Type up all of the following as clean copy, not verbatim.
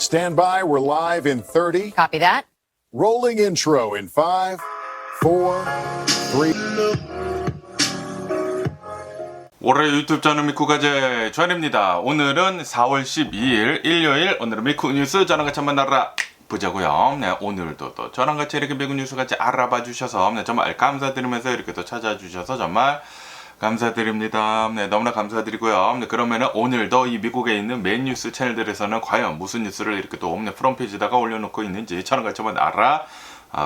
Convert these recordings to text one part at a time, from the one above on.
Stand by, we're live in 30. Copy that. Rolling intro in 5, 4, 3. 올해 유튜브 저는 미쿠가제 전입니다. 오늘은 4월 12일 일요일, 오늘은 미쿠 뉴스 저랑 같이 한번 알아보자고요. 네, 오늘도 또 저랑 같이 이렇게 미국 뉴스 같이 알아봐 주셔서 네, 정말 감사드리면서 이렇게 또 찾아주셔서 정말 감사드립니다. 네, 너무나 감사드리고요. 네, 그러면은 오늘도 이 미국에 있는 메인 뉴스 채널들에서는 과연 무슨 뉴스를 이렇게 또 프론페이지에다가 올려놓고 있는지 저랑 같이 한번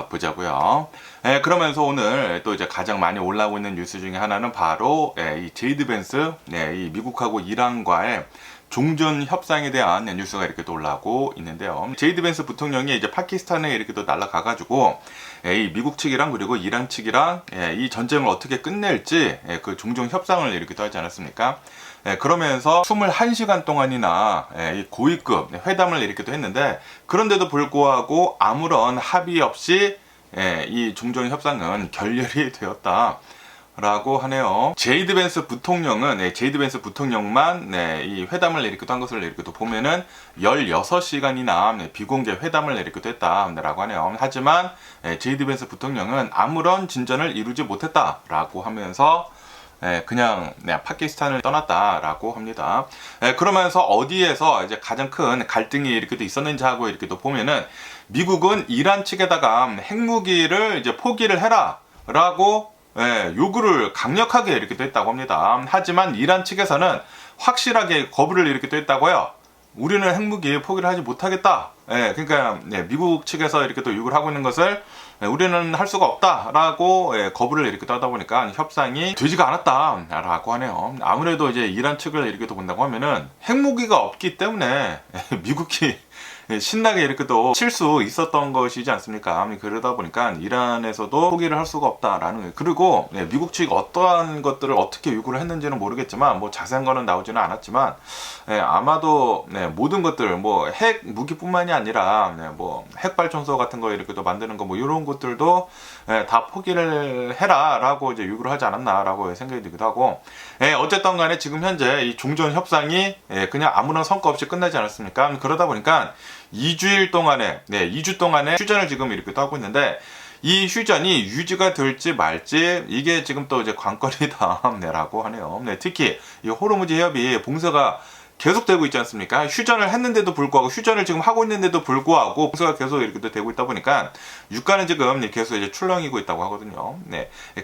보자고요. 네, 그러면서 오늘 또 이제 가장 많이 올라오고 있는 뉴스 중에 하나는 바로 이 제이드 벤스, 이 미국하고 이란과의 종전 협상에 대한 뉴스가 이렇게 또 올라오고 있는데요. 제이드 벤스 부통령이 이제 파키스탄에 이렇게 또 날아가가지고 이 미국 측이랑 그리고 이란 측이랑 이 전쟁을 어떻게 끝낼지 그 종전 협상을 이렇게 또 하지 않았습니까? 그러면서 21시간 동안이나 이 고위급 회담을 이렇게 또 했는데, 그런데도 불구하고 아무런 합의 없이 이 종전 협상은 결렬이 되었다 라고 하네요. 제이드 벤스 부통령은 제이드 벤스 부통령만 이 회담을 이렇게 한 것을 이렇게 또 보면은 16시간이나 비공개 회담을 이렇게 또 했다라고 하네요. 하지만 제이드 벤스 부통령은 아무런 진전을 이루지 못했다라고 하면서 그냥 파키스탄을 떠났다라고 합니다. 그러면서 어디에서 이제 가장 큰 갈등이 이렇게 또 있었는지 하고 이렇게 또 보면은, 미국은 이란 측에다가 핵무기를 이제 포기를 해라라고 요구를 강력하게 이렇게 또 했다고 합니다. 하지만 이란 측에서는 확실하게 거부를 이렇게 또 했다고요. 우리는 핵무기 포기를 하지 못하겠다. 그러니까 미국 측에서 이렇게 또 요구를 하고 있는 것을 우리는 할 수가 없다라고 거부를 이렇게 또 하다 보니까 협상이 되지가 않았다라고 하네요. 아무래도 이제 이란 측을 이렇게 또 본다고 하면은 핵무기가 없기 때문에 미국이 신나게 이렇게 또 칠 수 있었던 것이지 않습니까? 그러다 보니까 이란에서도 포기를 할 수가 없다라는 거예요. 그리고 미국 측이 어떠한 것들을 어떻게 요구를 했는지는 모르겠지만, 뭐 자세한 거는 나오지는 않았지만 아마도 모든 것들, 뭐 핵 무기뿐만이 아니라 뭐 핵발전소 같은 거 이렇게 또 만드는 거, 뭐 이런 것들도 다 포기를 해라라고 이제 요구를 하지 않았나라고 생각이 들기도 하고, 어쨌든 간에 지금 현재 이 종전 협상이 그냥 아무런 성과 없이 끝나지 않았습니까? 그러다 보니까 2주 동안에 휴전을 지금 이렇게 또 하고 있는데, 이 휴전이 유지가 될지 말지 이게 지금 또 이제 관건이다라고 하네요. 특히 이 호르무즈 해협이 봉쇄가 계속되고 있지 않습니까? 휴전을 했는데도 불구하고, 휴전을 지금 하고 있는데도 불구하고 봉쇄가 계속 이렇게 되고 있다 보니까 유가는 지금 계속 이제 출렁이고 있다고 하거든요.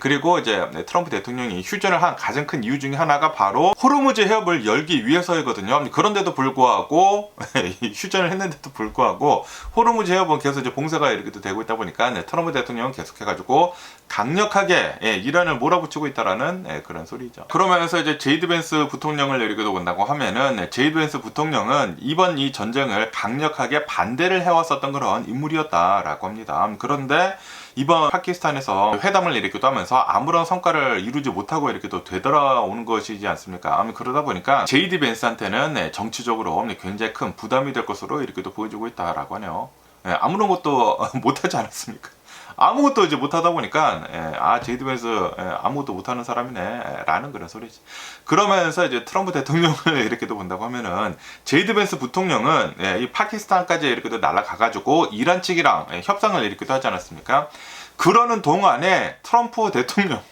그리고 이제 트럼프 대통령이 휴전을 한 가장 큰 이유 중에 하나가 바로 호르무즈 해협을 열기 위해서이거든요. 그런데도 불구하고 휴전을 했는데도 불구하고 호르무즈 해협은 계속 이제 봉쇄가 이렇게 되고 있다 보니까 트럼프 대통령은 계속해가지고 강력하게 이란을 몰아붙이고 있다라는 그런 소리죠. 그러면서 이제 제이드 벤스 부통령을 이렇게 본다고 하면은, 제이드 벤스 부통령은 이번 이 전쟁을 강력하게 반대를 해왔었던 그런 인물이었다라고 합니다. 그런데 이번 파키스탄에서 회담을 이렇게 또 하면서 아무런 성과를 이루지 못하고 이렇게 또 되돌아오는 것이지 않습니까? 그러다 보니까 제이드 벤스한테는 정치적으로 굉장히 큰 부담이 될 것으로 이렇게 또 보여지고 있다라고 하네요. 아무런 것도 못하지 않았습니까? 아무것도 이제 못하다 보니까 제이드 벤스 아무것도 못하는 사람이네 라는 그런 소리지. 그러면서 이제 트럼프 대통령을 이렇게도 본다고 하면은, 제이드 벤스 부통령은 이 파키스탄까지 이렇게도 날아가가지고 이란 측이랑 협상을 이렇게도 하지 않았습니까? 그러는 동안에 트럼프 대통령은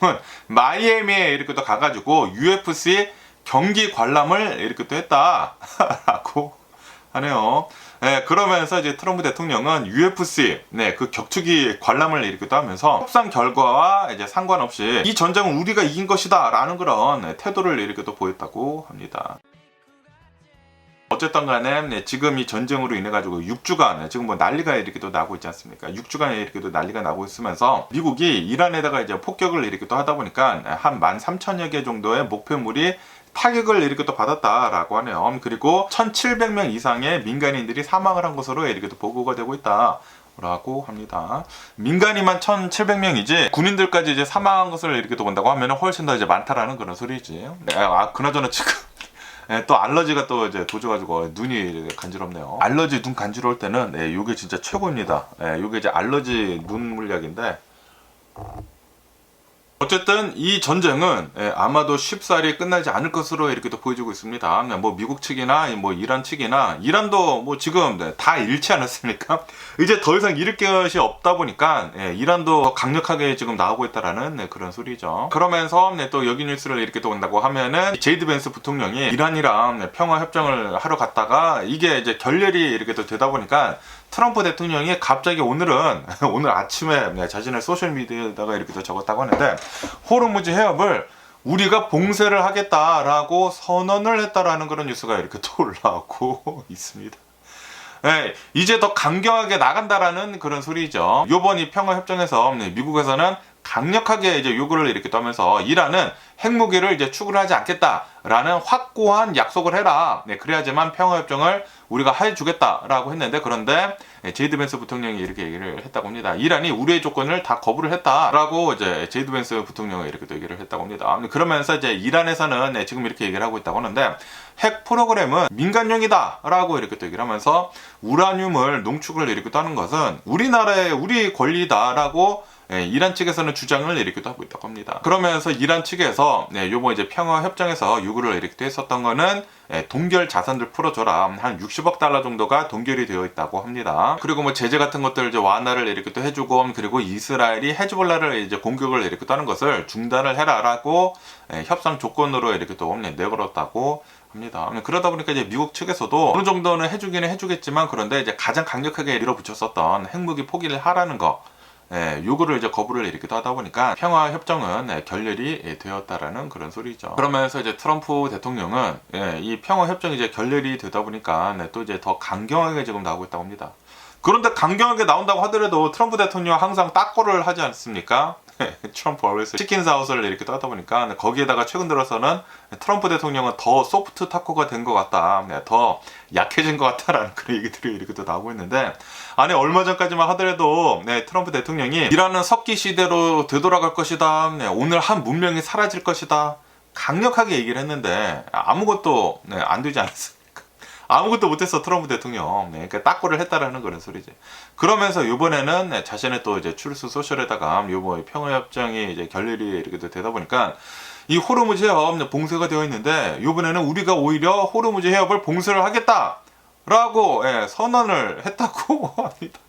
마이애미에 이렇게도 가가지고 UFC 경기 관람을 이렇게도 했다라고 하네요. 그러면서 이제 트럼프 대통령은 UFC 그 격투기 관람을 이렇게 또 하면서 협상 결과와 이제 상관없이 이 전쟁은 우리가 이긴 것이다 라는 그런 태도를 이렇게 또 보였다고 합니다. 어쨌든 간에 지금 이 전쟁으로 인해 가지고 6주간 지금 뭐 난리가 이렇게 또 나고 있지 않습니까? 6주간에 이렇게 또 난리가 나고 있으면서 미국이 이란에다가 이제 폭격을 이렇게 또 하다 보니까 한 13,000여 개 정도의 목표물이 타격을 이렇게 또 받았다라고 하네요. 그리고 1,700명 이상의 민간인들이 사망을 한 것으로 이렇게 또 보고가 되고 있다라고 합니다. 민간인만 1,700명이지 군인들까지 이제 사망한 것을 이렇게 또 본다고 하면 훨씬 더 이제 많다라는 그런 소리지. 그나저나 지금 또 알러지가 또 이제 도져가지고 눈이 간지럽네요. 알러지 눈 간지러울 때는 요게 진짜 최고입니다. 요게 이제 알러지 눈 물약인데, 어쨌든 이 전쟁은 아마도 쉽사리 끝나지 않을 것으로 이렇게 또 보여지고 있습니다. 뭐 미국 측이나 뭐 이란 측이나 이란도 뭐 지금 다 잃지 않았습니까? 이제 더 이상 잃을 것이 없다 보니까 이란도 강력하게 지금 나오고 있다라는 그런 소리죠. 그러면서 또 여기 뉴스를 이렇게 또 온다고 하면은 제이드 벤스 부통령이 이란이랑 평화 협정을 하러 갔다가 이게 이제 결렬이 이렇게 또 되다 보니까 트럼프 대통령이 갑자기 오늘 아침에 자신의 소셜미디어에다가 이렇게 또 적었다고 하는데, 호르무즈 해협을 우리가 봉쇄를 하겠다라고 선언을 했다라는 그런 뉴스가 이렇게 또 올라오고 있습니다. 이제 더 강경하게 나간다라는 그런 소리죠. 요번 이 평화협정에서 미국에서는 강력하게 이제 요구를 이렇게 떠면서 이란은 핵무기를 이제 추구를 하지 않겠다라는 확고한 약속을 해라. 그래야지만 평화협정을 우리가 해주겠다라고 했는데, 그런데 제이드 벤스 부통령이 이렇게 얘기를 했다고 합니다. 이란이 우리의 조건을 다 거부를 했다라고 이제 제이드 벤스 부통령이 이렇게 또 얘기를 했다고 합니다. 그러면서 이제 이란에서는 지금 이렇게 얘기를 하고 있다고 하는데, 핵 프로그램은 민간용이다라고 이렇게 또 얘기를 하면서 우라늄을 농축을 이렇게 또 하는 것은 우리나라의 우리 권리다라고 이란 측에서는 주장을 이렇게 하고 있다고 합니다. 그러면서 이란 측에서 요번 이제 평화 협정에서 요구를 이렇게 했었던 거는 동결 자산들 풀어줘라. 한 60억 달러 정도가 동결이 되어 있다고 합니다. 그리고 뭐 제재 같은 것들 이제 완화를 이렇게 또 해주고, 그리고 이스라엘이 헤즈볼라를 이제 공격을 이렇게 또 하는 것을 중단을 해라라고 협상 조건으로 이렇게 또 내걸었다고 합니다. 그러다 보니까 이제 미국 측에서도 어느 정도는 해주기는 해주겠지만, 그런데 이제 가장 강력하게 밀어붙였었던 핵무기 포기를 하라는 거, 요구를 이제 거부를 이렇게 하다 보니까 평화 협정은 결렬이 되었다라는 그런 소리죠. 그러면서 이제 트럼프 대통령은 이 평화 협정이 이제 결렬이 되다 보니까 또 이제 더 강경하게 지금 나오고 있다고 합니다. 그런데 강경하게 나온다고 하더라도 트럼프 대통령 항상 딱고를 하지 않습니까? 트럼프 always 치킨 사우스를 이렇게 하다 보니까 거기에다가 최근 들어서는 트럼프 대통령은 더 소프트 타코가 된 것 같다, 더 약해진 것 같다라는 그런 얘기들이 이렇게 또 나오고 있는데, 아니 얼마 전까지만 하더라도 트럼프 대통령이 이란은 석기 시대로 되돌아갈 것이다, 오늘 한 문명이 사라질 것이다, 강력하게 얘기를 했는데 아무것도 안 되지 않았습니까? 아무것도 못했어 트럼프 대통령. 그러니까 딱고를 했다라는 그런 소리지. 그러면서 이번에는 자신의 또 이제 트루스 소셜에다가 요번 평화협정이 이제 결렬이 이렇게 되다 보니까 이 호르무즈 해협 봉쇄가 되어 있는데, 이번에는 우리가 오히려 호르무즈 해협을 봉쇄를 하겠다라고 선언을 했다고 합니다.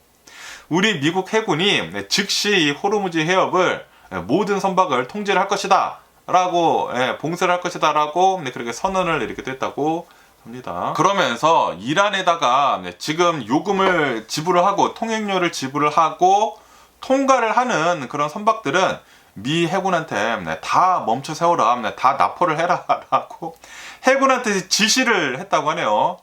우리 미국 해군이 즉시 이 호르무즈 해협을 모든 선박을 통제를 할 것이다 라고 봉쇄를 할 것이다 라고 그렇게 선언을 이렇게 했다고 합니다. 그러면서 이란에다가 지금 요금을 지불을 하고 통행료를 지불을 하고 통과를 하는 그런 선박들은 미 해군한테 다 멈춰 세워라, 다 납포를 해라 라고 해군한테 지시를 했다고 하네요.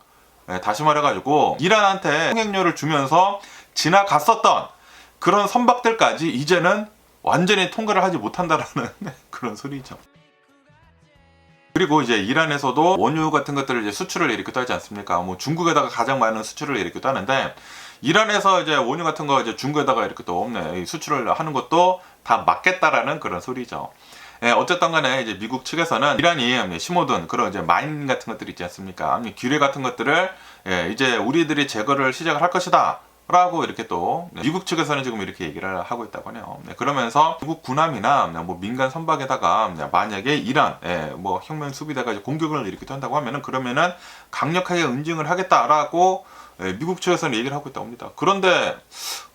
다시 말해가지고 이란한테 통행료를 주면서 지나갔었던 그런 선박들까지 이제는 완전히 통과를 하지 못한다라는 그런 소리죠. 그리고 이제 이란에서도 원유 같은 것들을 이제 수출을 이렇게 하지 않습니까? 뭐 중국에다가 가장 많은 수출을 이렇게 하는데, 이란에서 이제 원유 같은 거 이제 중국에다가 이렇게 또 수출을 하는 것도 다 막겠다라는 그런 소리죠. 어쨌든 간에 이제 미국 측에서는 이란이 심어둔 그런 이제 마인 같은 것들이 있지 않습니까? 규례 같은 것들을 이제 우리들이 제거를 시작을 할 것이다 라고 이렇게 또 미국 측에서는 지금 이렇게 얘기를 하고 있다고 하네요. 그러면서 미국 군함이나 뭐 민간 선박에다가 만약에 이란 뭐 혁명 수비대가 이제 공격을 이렇게 한다고 하면은, 그러면은 강력하게 응징을 하겠다라고 미국 측에서는 얘기를 하고 있다고 합니다. 그런데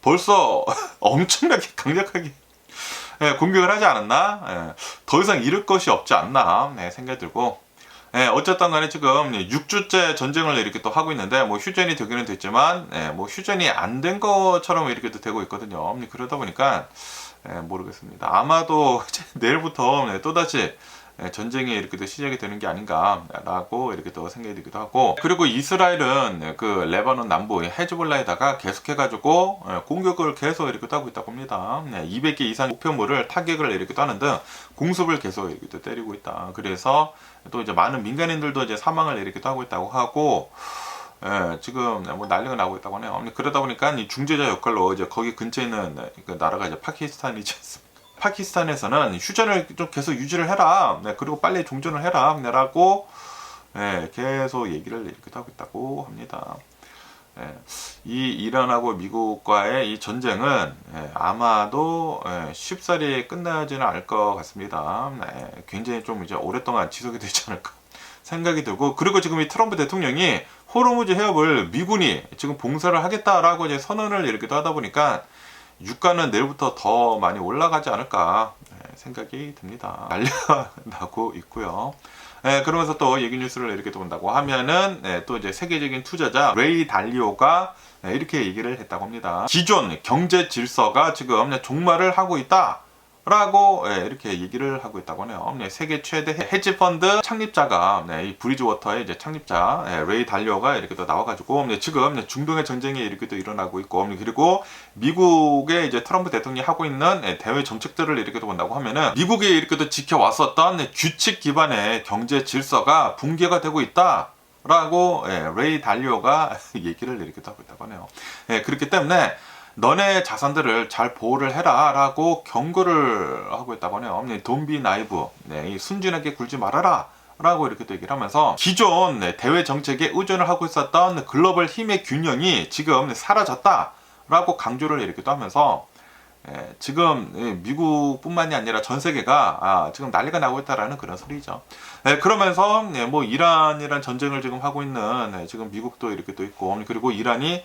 벌써 엄청나게 강력하게 공격을 하지 않았나? 더 이상 잃을 것이 없지 않나 생각이 들고, 어쨌든 간에 지금 6주째 전쟁을 이렇게 또 하고 있는데, 뭐 휴전이 되기는 됐지만 뭐 휴전이 안 된 것처럼 이렇게 또 되고 있거든요. 그러다 보니까 모르겠습니다. 아마도 내일부터 또다시 전쟁이 이렇게 또 시작이 되는 게 아닌가라고 이렇게 또 생각이 들기도 하고, 그리고 이스라엘은 그 레바논 남부 헤즈볼라에다가 계속해가지고 공격을 계속 이렇게 하고 있다고 합니다. 200개 이상 목표물을 타격을 이렇게 하는 등 공습을 계속 이렇게 또 때리고 있다. 그래서 또 이제 많은 민간인들도 이제 사망을 이렇게 하고 있다고 하고, 지금 뭐 난리가 나고 있다고 하네요. 그러다 보니까 이 중재자 역할로 이제 거기 근처에 있는 그 나라가 이제 파키스탄이지 않습니까? 파키스탄에서는 휴전을 좀 계속 유지를 해라, 그리고 빨리 종전을 해라 라고 계속 얘기를 이렇게 하고 있다고 합니다. 이 이란하고 미국과의 이 전쟁은 아마도 쉽사리 끝나지는 않을 것 같습니다. 굉장히 좀 이제 오랫동안 지속이 되지 않을까 생각이 들고, 그리고 지금 이 트럼프 대통령이 호르무즈 해협을 미군이 지금 봉쇄를 하겠다라고 이제 선언을 이렇게 하다 보니까 유가는 내일부터 더 많이 올라가지 않을까 생각이 듭니다. 날려나고 있고요. 그러면서 또 얘기 뉴스를 이렇게 본다고 하면은 또 이제 세계적인 투자자 레이 달리오가 이렇게 얘기를 했다고 합니다. 기존 경제 질서가 지금 종말을 하고 있다 라고 이렇게 얘기를 하고 있다고 하네요. 세계 최대 헤지 펀드 창립자가 이 브리지워터의 이제 창립자 레이 달리오가 이렇게 또 나와가지고 지금 중동의 전쟁이 이렇게 또 일어나고 있고, 그리고 미국의 이제 트럼프 대통령이 하고 있는 대외 정책들을 이렇게 또 본다고 하면은 미국이 이렇게 또 지켜왔었던 규칙 기반의 경제 질서가 붕괴가 되고 있다. 라고 레이 달리오가 얘기를 이렇게 하고 있다고 하네요. 그렇기 때문에 너네 자산들을 잘 보호를 해라 라고 경고를 하고 있다고 하네요. Don't be naive. 이 순진하게 굴지 말아라 라고 이렇게 또 얘기를 하면서 기존 대외 정책에 의존을 하고 있었던 글로벌 힘의 균형이 지금 사라졌다 라고 강조를 이렇게 또 하면서 지금 미국뿐만이 아니라 전 세계가 지금 난리가 나고 있다라는 그런 소리죠. 그러면서 뭐 이란이란 전쟁을 지금 하고 있는 지금 미국도 이렇게 또 있고, 그리고 이란이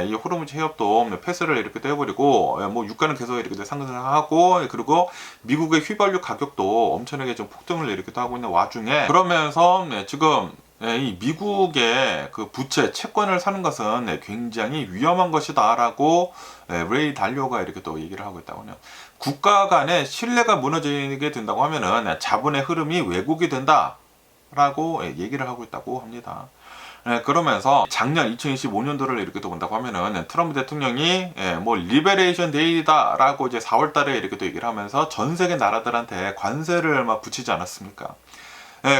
이 호르무즈 해협도 폐쇄를 이렇게 또 해버리고 뭐 유가는 계속 이렇게 상승을 하고, 그리고 미국의 휘발유 가격도 엄청나게 좀 폭등을 이렇게 또 하고 있는 와중에, 그러면서 지금 이 미국의 그 부채 채권을 사는 것은 굉장히 위험한 것이다 라고 레이 달리오가 이렇게 또 얘기를 하고 있다고 해요. 국가 간의 신뢰가 무너지게 된다고 하면은 자본의 흐름이 왜곡이 된다 라고 얘기를 하고 있다고 합니다. 그러면서 작년 2025년도를 이렇게 또 본다고 하면은 트럼프 대통령이 뭐 리베레이션 데이다 라고 이제 4월달에 이렇게 또 얘기를 하면서 전 세계 나라들한테 관세를 막 붙이지 않았습니까?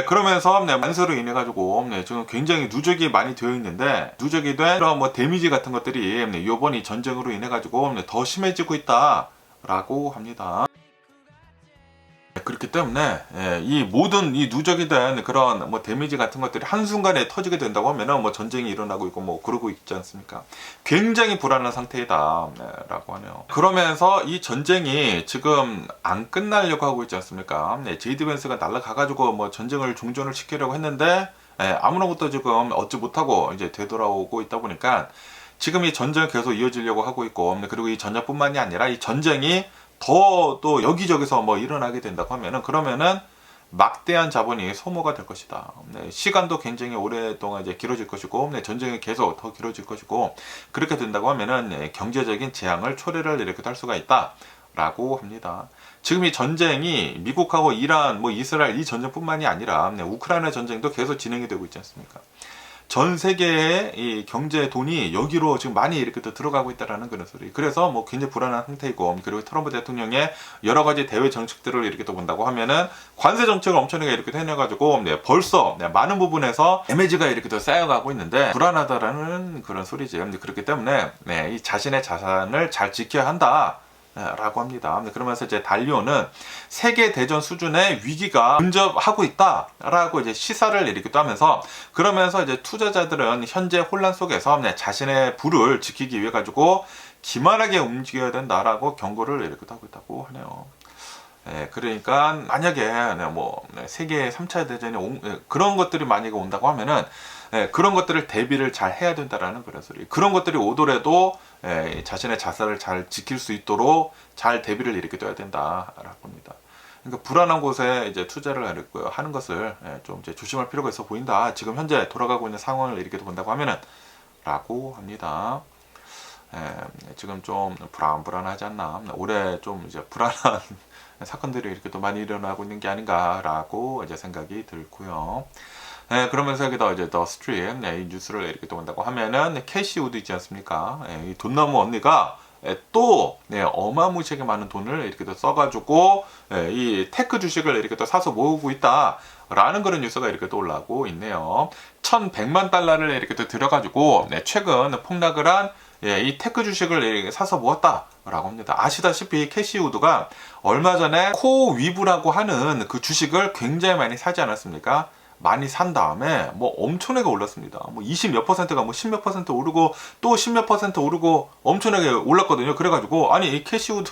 그러면서 관세로 인해 가지고 지금 굉장히 누적이 많이 되어 있는데, 누적이 된 그런 뭐 데미지 같은 것들이 이번 이 전쟁으로 인해 가지고 더 심해지고 있다라고 합니다. 그렇기 때문에 이 모든 이 누적이 된 그런 뭐 데미지 같은 것들이 한순간에 터지게 된다고 하면은 뭐 전쟁이 일어나고 있고 뭐 그러고 있지 않습니까? 굉장히 불안한 상태이다 라고 하네요. 그러면서 이 전쟁이 지금 안 끝나려고 하고 있지 않습니까? 제이디 벤스가 날아가가지고 뭐 전쟁을 종전을 시키려고 했는데 아무런 것도 지금 얻지 못하고 이제 되돌아오고 있다 보니까 지금 이 전쟁을 계속 이어지려고 하고 있고, 그리고 이 전쟁뿐만이 아니라 이 전쟁이 더 또 여기저기서 뭐 일어나게 된다고 하면은, 그러면은 막대한 자본이 소모가 될 것이다. 시간도 굉장히 오랫동안 이제 길어질 것이고, 전쟁이 계속 더 길어질 것이고, 그렇게 된다고 하면은 경제적인 재앙을 초래를 이렇게 할 수가 있다라고 합니다. 지금 이 전쟁이 미국하고 이란, 뭐 이스라엘 이 전쟁뿐만이 아니라 우크라이나 전쟁도 계속 진행이 되고 있지 않습니까? 전 세계의 이 경제 돈이 여기로 지금 많이 이렇게 또 들어가고 있다라는 그런 소리. 그래서 뭐 굉장히 불안한 상태이고, 그리고 트럼프 대통령의 여러 가지 대외 정책들을 이렇게 또 본다고 하면은 관세 정책을 엄청나게 이렇게 해내가지고 벌써 많은 부분에서 데미지가 이렇게 또 쌓여가고 있는데 불안하다라는 그런 소리죠. 그렇기 때문에 이 자신의 자산을 잘 지켜야 한다. 라고 합니다. 그러면서 이제 달리오는 세계 대전 수준의 위기가 근접하고 있다라고 이제 시사를 이렇게 또 하면서, 그러면서 이제 투자자들은 현재 혼란 속에서 자신의 부를 지키기 위해 가지고 기만하게 움직여야 된다라고 경고를 이렇게 하고 있다고 하네요. 그러니까 만약에 뭐 세계 3차 대전이 그런 것들이 만약에 온다고 하면은 그런 것들을 대비를 잘 해야 된다라는 그런 소리. 그런 것들이 오더라도 자신의 자산을 잘 지킬 수 있도록 잘 대비를 이렇게 떠야 된다라고 합니다. 그러니까 불안한 곳에 이제 투자를 하는 것을 좀 이제 조심할 필요가 있어 보인다. 지금 현재 돌아가고 있는 상황을 이렇게 본다고 하면은 라고 합니다. 지금 좀 불안하지 않나. 올해 좀 이제 불안한 사건들이 이렇게 또 많이 일어나고 있는 게 아닌가라고 이제 생각이 들고요. 그러면서 여기다 이제 더 스트림 이 뉴스를 이렇게 또 본다고 하면은 캐시 우드 있지 않습니까? 이 돈나무 언니가 또 어마무시하게 많은 돈을 이렇게 또 써가지고 이 테크 주식을 이렇게 또 사서 모으고 있다라는 그런 뉴스가 이렇게 또 올라오고 있네요. 1,100만 달러를 이렇게 또 들여가지고 최근 폭락을 한 이 테크 주식을 사서 모았다라고 합니다. 아시다시피 캐시 우드가 얼마 전에 코위브라고 하는 그 주식을 굉장히 많이 사지 않았습니까? 많이 산 다음에 뭐 엄청나게 올랐습니다. 뭐 20 몇 퍼센트가 뭐 10 몇 퍼센트 오르고 또 10 몇 퍼센트 오르고 엄청나게 올랐거든요. 그래가지고 아니 이 캐시우드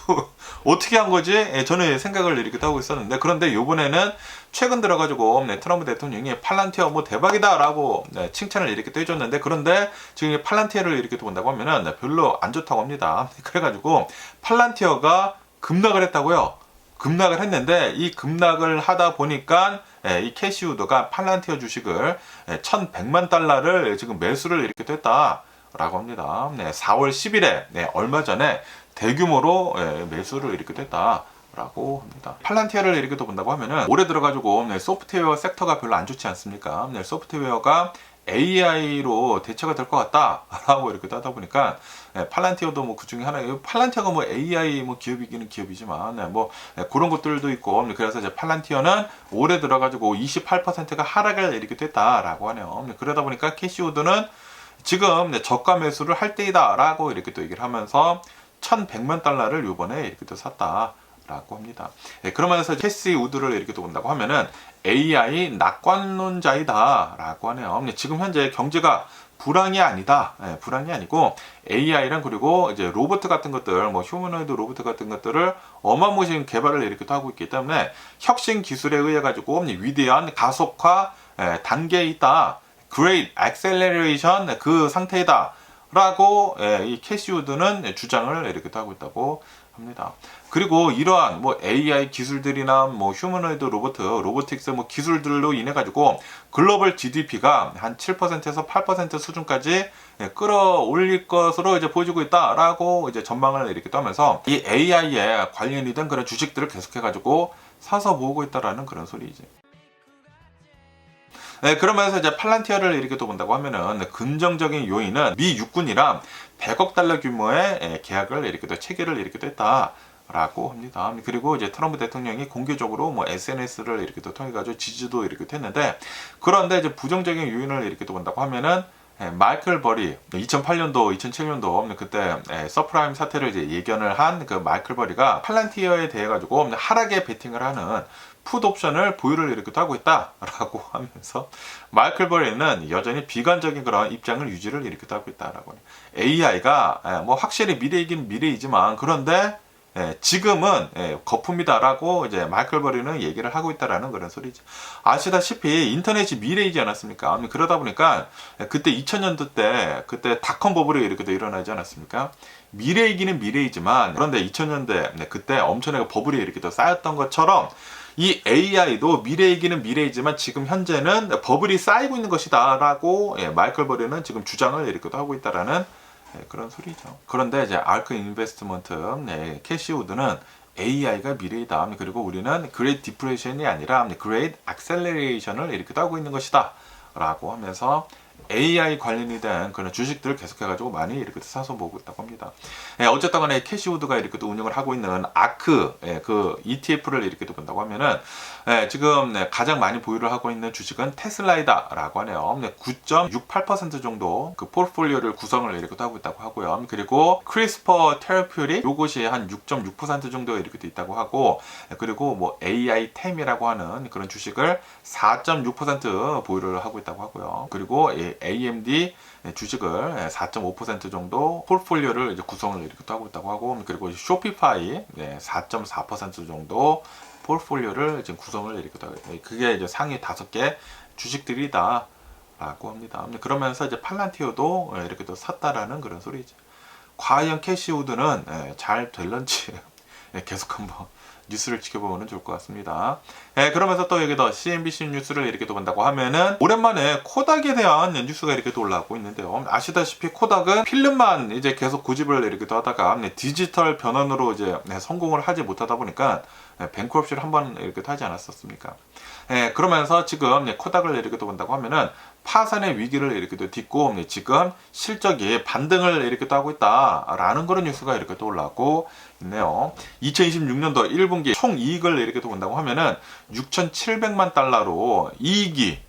어떻게 한 거지? 예, 저는 생각을 이렇게 하고 있었는데, 그런데 요번에는 최근 들어가지고 트럼프 대통령이 팔란티어 뭐 대박이다라고 칭찬을 이렇게 또 해줬는데, 그런데 지금 이 팔란티어를 이렇게 또 본다고 하면은 별로 안 좋다고 합니다. 그래가지고 팔란티어가 급락을 했다고요. 급락을 했는데 이 급락을 하다 보니까 이 캐시우드가 팔란티어 주식을 1,100만 달러를 지금 매수를 이렇게 됐다라고 합니다. 4월 10일에 얼마 전에 대규모로 매수를 이렇게 됐다라고 합니다. 팔란티어를 이렇게 또 본다고 하면은 올해 들어가지고 소프트웨어 섹터가 별로 안 좋지 않습니까? 소프트웨어가 AI로 대체가 될 것 같다라고 이렇게 하다 보니까 팔란티어도 뭐 그 중에 하나예요. 팔란티어가 뭐 AI 뭐 기업이기는 기업이지만 뭐 그런 것들도 있고, 그래서 이제 팔란티어는 올해 들어가지고 28%가 하락을 이렇게 됐다라고 하네요. 그러다 보니까 캐시우드는 지금 저가 매수를 할 때이다라고 이렇게 또 얘기를 하면서 1,100만 달러를 이번에 이렇게 또 샀다라고 합니다. 그러면서 캐시우드를 이렇게 또 본다고 하면은 AI 낙관론자이다라고 하네요. 지금 현재 경제가 불황이 아니다. 불황이 아니고 AI랑 그리고 이제 로봇 같은 것들, 뭐 휴머노이드 로봇 같은 것들을 어마무시한 개발을 이렇게 하고 있기 때문에 혁신 기술에 의해 가지고 위대한 가속화 단계에 있다. Great Acceleration 그 상태이다. 라고 이 캐시우드는 주장을 이렇게 하고 있다고 합니다. 그리고 이러한 뭐 AI 기술들이나 뭐 휴머노이드 로보틱스 뭐 기술들로 인해 가지고 글로벌 GDP가 한 7%에서 8% 수준까지 끌어올릴 것으로 이제 보여지고 있다라고 이제 전망을 이렇게 하면서 이 AI에 관련이 된 그런 주식들을 계속해 가지고 사서 모으고 있다라는 그런 소리이지. 그러면서 이제 팔란티어를 이렇게 또 본다고 하면은 긍정적인 요인은 미 육군이랑 100억 달러 규모의 계약을 이렇게 또 체결을 이렇게 또 했다라고 합니다. 그리고 이제 트럼프 대통령이 공개적으로 뭐 SNS를 이렇게 또 통해 가지고 지지도 이렇게 했는데, 그런데 이제 부정적인 요인을 이렇게 또 본다고 하면은 마이클 버리 2008년도 2007년도 그때 서프라임 사태를 이제 예견을 한 그 마이클 버리가 팔란티어에 대해 가지고 하락에 베팅을 하는 풋 옵션을 보유를 이렇게 하고 있다라고 하면서 마이클 버리는 여전히 비관적인 그런 입장을 유지를 이렇게 하고 있다라고 해요. AI가 뭐 확실히 미래이긴 미래이지만 그런데 지금은 거품이다라고 이제 마이클 버리는 얘기를 하고 있다라는 그런 소리죠. 아시다시피 인터넷이 미래이지 않았습니까? 그러다 보니까 그때 2000년도 때 그때 닷컴 버블이 이렇게 일어나지 않았습니까? 미래이기는 미래이지만 그런데 2000년대 그때 엄청나게 버블이 이렇게 또 쌓였던 것처럼 이 AI도 미래이기는 미래이지만 지금 현재는 버블이 쌓이고 있는 것이다 라고 마이클 버리는 지금 주장을 이렇게 하고 있다라는 그런 소리죠. 그런데 이제 아크 인베스트먼트 캐시우드는 AI가 미래이다. 그리고 우리는 Great Depression이 아니라 Great Acceleration을 이렇게 하고 있는 것이다 라고 하면서 AI 관련이 된 그런 주식들을 계속해가지고 많이 이렇게 사서 모으고 있다고 합니다. 어쨌든 간에 캐시우드가 이렇게 또 운영을 하고 있는 아크 그 ETF를 이렇게 또 본다고 하면은 지금 가장 많이 보유를 하고 있는 주식은 테슬라이다라고 하네요. 9.68% 정도 그 포트폴리오를 구성을 이렇게 하고 있다고 하고요. 그리고 크리스퍼 테라퓨틱 요것이 한 6.6% 정도 이렇게 돼 있다고 하고, 그리고 뭐 AI 템이라고 하는 그런 주식을 4.6% 보유를 하고 있다고 하고요. 그리고 AMD 주식을 4.5% 정도 포트폴리오를 이제 구성을 이렇게 하고 있다고 하고, 그리고 쇼피파이 4.4% 정도 포트폴리오를 지금 구성을 이렇게 하고 있다. 그게 이제 상위 5개 주식들이다 라고 합니다. 그러면서 이제 팔란티어도 이렇게 또 샀다라는 그런 소리죠. 과연 캐시우드는 잘 될런지 계속 한번 뉴스를 지켜보면 좋을 것 같습니다. 그러면서 또 여기 더 CNBC 뉴스를 이렇게 또 본다고 하면은 오랜만에 코닥에 대한 뉴스가 이렇게 또 올라오고 있는데요. 아시다시피 코닥은 필름만 이제 계속 고집을 이렇게 또 하다가 디지털 변환으로 이제 성공을 하지 못하다 보니까 뱅크럽시를 한번 이렇게 하지 않았었습니까? 그러면서 지금 코닥을 이렇게 또 본다고 하면은 파산의 위기를 이렇게 또 딛고 지금 실적이 반등을 이렇게 또 하고 있다라는 그런 뉴스가 이렇게 또 올라오고 있네요. 2026년도 1분기 총 이익을 이렇게 또 본다고 하면은 6,700만 달러로 이익이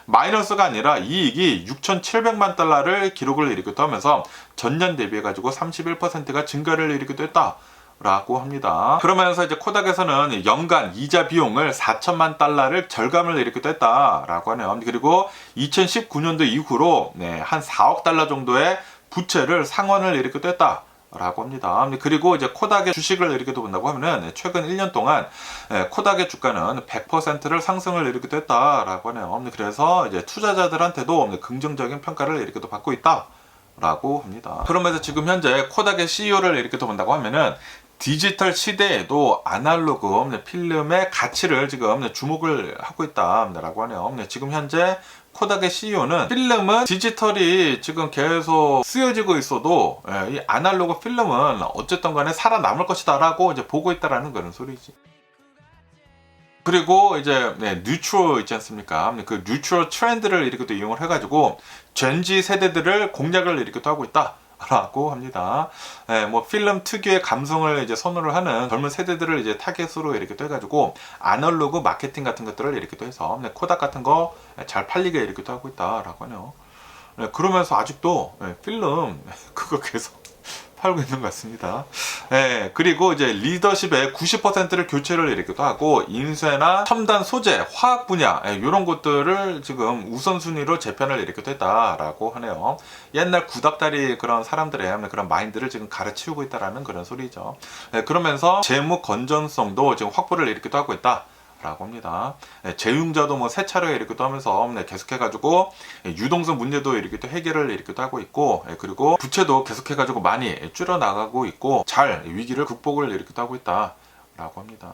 마이너스가 아니라 이익이 6,700만 달러를 기록을 이렇게 또 하면서 전년 대비해 가지고 31%가 증가를 이렇게 또 했다 라고 합니다. 그러면서 이제 코닥에서는 연간 이자 비용을 4천만 달러를 절감을 일으키기도 했다라고 하네요. 그리고 2019년도 이후로 한 4억 달러 정도의 부채를 상환을 일으키기도 했다. 라고 합니다. 그리고 이제 코닥의 주식을 일으키기도 본다고 하면은 최근 1년 동안 코닥의 주가는 100%를 상승을 일으키기도 했다라고 하네요. 그래서 이제 투자자들한테도 긍정적인 평가를 일으키기도 받고 있다라고 합니다. 그러면서 지금 현재 코닥의 CEO를 일으키기도 본다고 하면은 디지털 시대에도 아날로그 필름의 가치를 지금 주목을 하고 있다라고 하네요. 지금 현재 코닥의 CEO는 필름은 디지털이 지금 계속 쓰여지고 있어도 이 아날로그 필름은 어쨌든 간에 살아남을 것이다 라고 이제 보고 있다라는 그런 소리지. 그리고 이제 뉴트로 있지 않습니까? 그 뉴트로 트렌드를 이렇게 또 이용을 해가지고 젠지 세대들을 공략을 일으키기도 하고 있다. 라고 합니다. 뭐 필름 특유의 감성을 이제 선호를 하는 젊은 세대들을 이제 타겟으로 이렇게 또 해가지고 아날로그 마케팅 같은 것들을 이렇게 또 해서 코닥 같은 거 잘 팔리게 이렇게 또 하고 있다라고 하네요. 그러면서 아직도 필름 그거 계속 팔고 있는 것 같습니다. 그리고 이제 리더십의 90%를 교체를 이렇게도 하고 인쇄나 첨단 소재, 화학 분야 이런 것들을 지금 우선순위로 재편을 이렇게도 했다라고 하네요. 옛날 구닥다리 그런 사람들의 그런 마인드를 지금 갈아치우고 있다라는 그런 소리죠. 그러면서 재무 건전성도 지금 확보를 이렇게도 하고 있다. 라고 합니다. 재융자도 뭐 새 차례 이렇게도 하면서 계속해가지고 유동성 문제도 이렇게 또 해결을 이렇게 또 하고 있고 그리고 부채도 계속해가지고 많이 줄여나가고 있고 잘 위기를 극복을 이렇게 또 하고 있다 라고 합니다.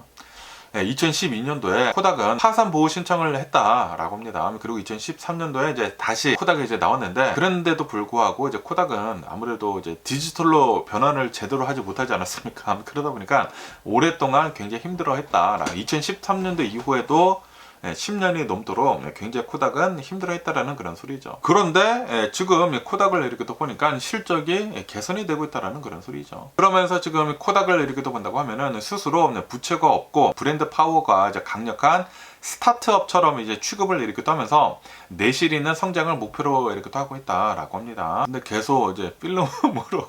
2012년도에 코닥은 파산 보호 신청을 했다라고 합니다. 그리고 2013년도에 이제 다시 코닥이 이제 나왔는데 그런데도 불구하고 이제 코닥은 아무래도 이제 디지털로 변환을 제대로 하지 못하지 않았습니까? 그러다 보니까 오랫동안 굉장히 힘들어했다. 2013년도 이후에도 10년이 넘도록 굉장히 코닥은 힘들어했다라는 그런 소리죠. 그런데 지금 코닥을 이렇게 또 보니까 실적이 개선이 되고 있다라는 그런 소리죠. 그러면서 지금 코닥을 이렇게 또 본다고 하면은 스스로 부채가 없고 브랜드 파워가 이제 강력한 스타트업처럼 이제 취급을 이렇게 또 하면서 내실 있는 성장을 목표로 이렇게 또 하고 있다라고 합니다. 근데 계속 이제 필름으로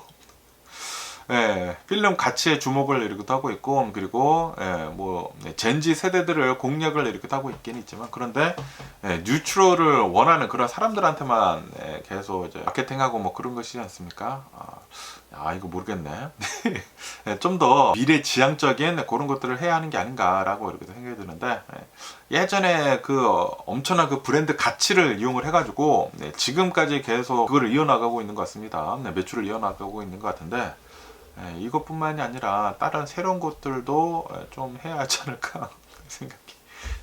필름 가치에 주목을 이렇게 하고 있고 그리고 뭐 젠지 세대들을 공략을 이렇게 하고 있긴 있지만 그런데 뉴트로를 원하는 그런 사람들한테만 계속 이제 마케팅하고 뭐 그런 것이지 않습니까? 이거 모르겠네. 좀 더 미래지향적인 그런 것들을 해야 하는 게 아닌가라고 이렇게 생각이 드는데 예전에 그 엄청난 그 브랜드 가치를 이용을 해가지고 지금까지 계속 그걸 이어나가고 있는 것 같습니다. 매출을 이어나가고 있는 것 같은데 이것뿐만이 아니라 다른 새로운 것들도 좀 해야 하지 않을까 생각이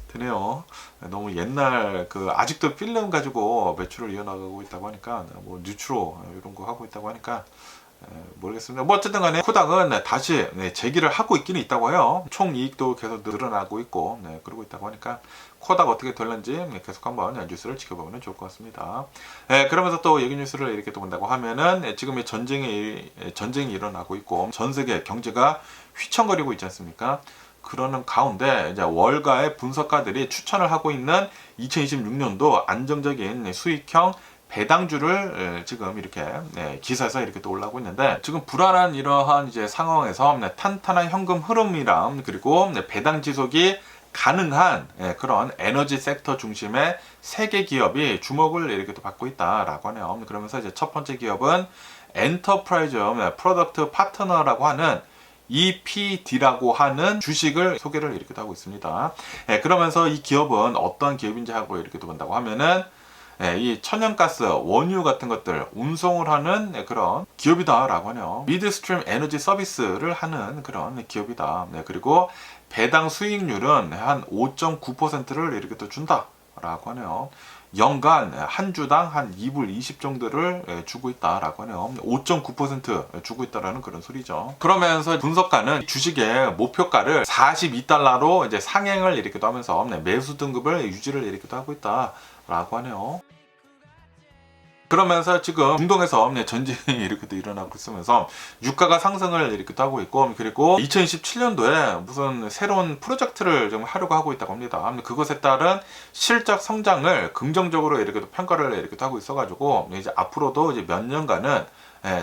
드네요. 너무 옛날 그 아직도 필름 가지고 매출을 이어나가고 있다고 하니까 뭐 뉴트로 이런 거 하고 있다고 하니까 모르겠습니다. 뭐 어쨌든 간에 코닥은 다시 재기를 하고 있기는 있다고 해요. 총 이익도 계속 늘어나고 있고 그러고 있다고 하니까 코닥 어떻게 될는지 계속 한번 뉴스를 지켜보면 좋을 것 같습니다. 그러면서 또 얘기 뉴스를 이렇게 또 본다고 하면은 지금 이 전쟁이 일어나고 있고 전 세계 경제가 휘청거리고 있지 않습니까? 그러는 가운데 이제 월가의 분석가들이 추천을 하고 있는 2026년도 안정적인 수익형 배당주를 지금 이렇게 기사에서 이렇게 또 올라오고 있는데 지금 불안한 이러한 이제 상황에서 탄탄한 현금 흐름이랑 그리고 배당 지속이 가능한 그런 에너지 섹터 중심의 세계 기업이 주목을 이렇게 또 받고 있다라고 하네요. 그러면서 이제 첫 번째 기업은 엔터프라이즈 프로덕트 파트너라고 하는 EPD라고 하는 주식을 소개를 이렇게 하고 있습니다. 그러면서 이 기업은 어떤 기업인지 하고 이렇게 또 본다고 하면은 이 천연가스, 원유 같은 것들 운송을 하는 그런 기업이다라고 하네요. 미드스트림 에너지 서비스를 하는 그런 기업이다. 그리고 배당 수익률은 한 5.9%를 이렇게 또 준다라고 하네요. 연간 한 주당 한 2불 20 정도를 주고 있다라고 하네요. 5.9% 주고 있다라는 그런 소리죠. 그러면서 분석가는 주식의 목표가를 42달러로 이제 상향을 이렇게 하면서 매수 등급을 유지를 이렇게 하고 있다라고 하네요. 그러면서 지금 중동에서 전쟁이 이렇게 또 일어나고 있으면서 유가가 상승을 이렇게 또 하고 있고 그리고 2027년도에 무슨 새로운 프로젝트를 좀 하려고 하고 있다고 합니다. 그것에 따른 실적 성장을 긍정적으로 이렇게 또 평가를 이렇게 또 하고 있어가지고 이제 앞으로도 이제 몇 년간은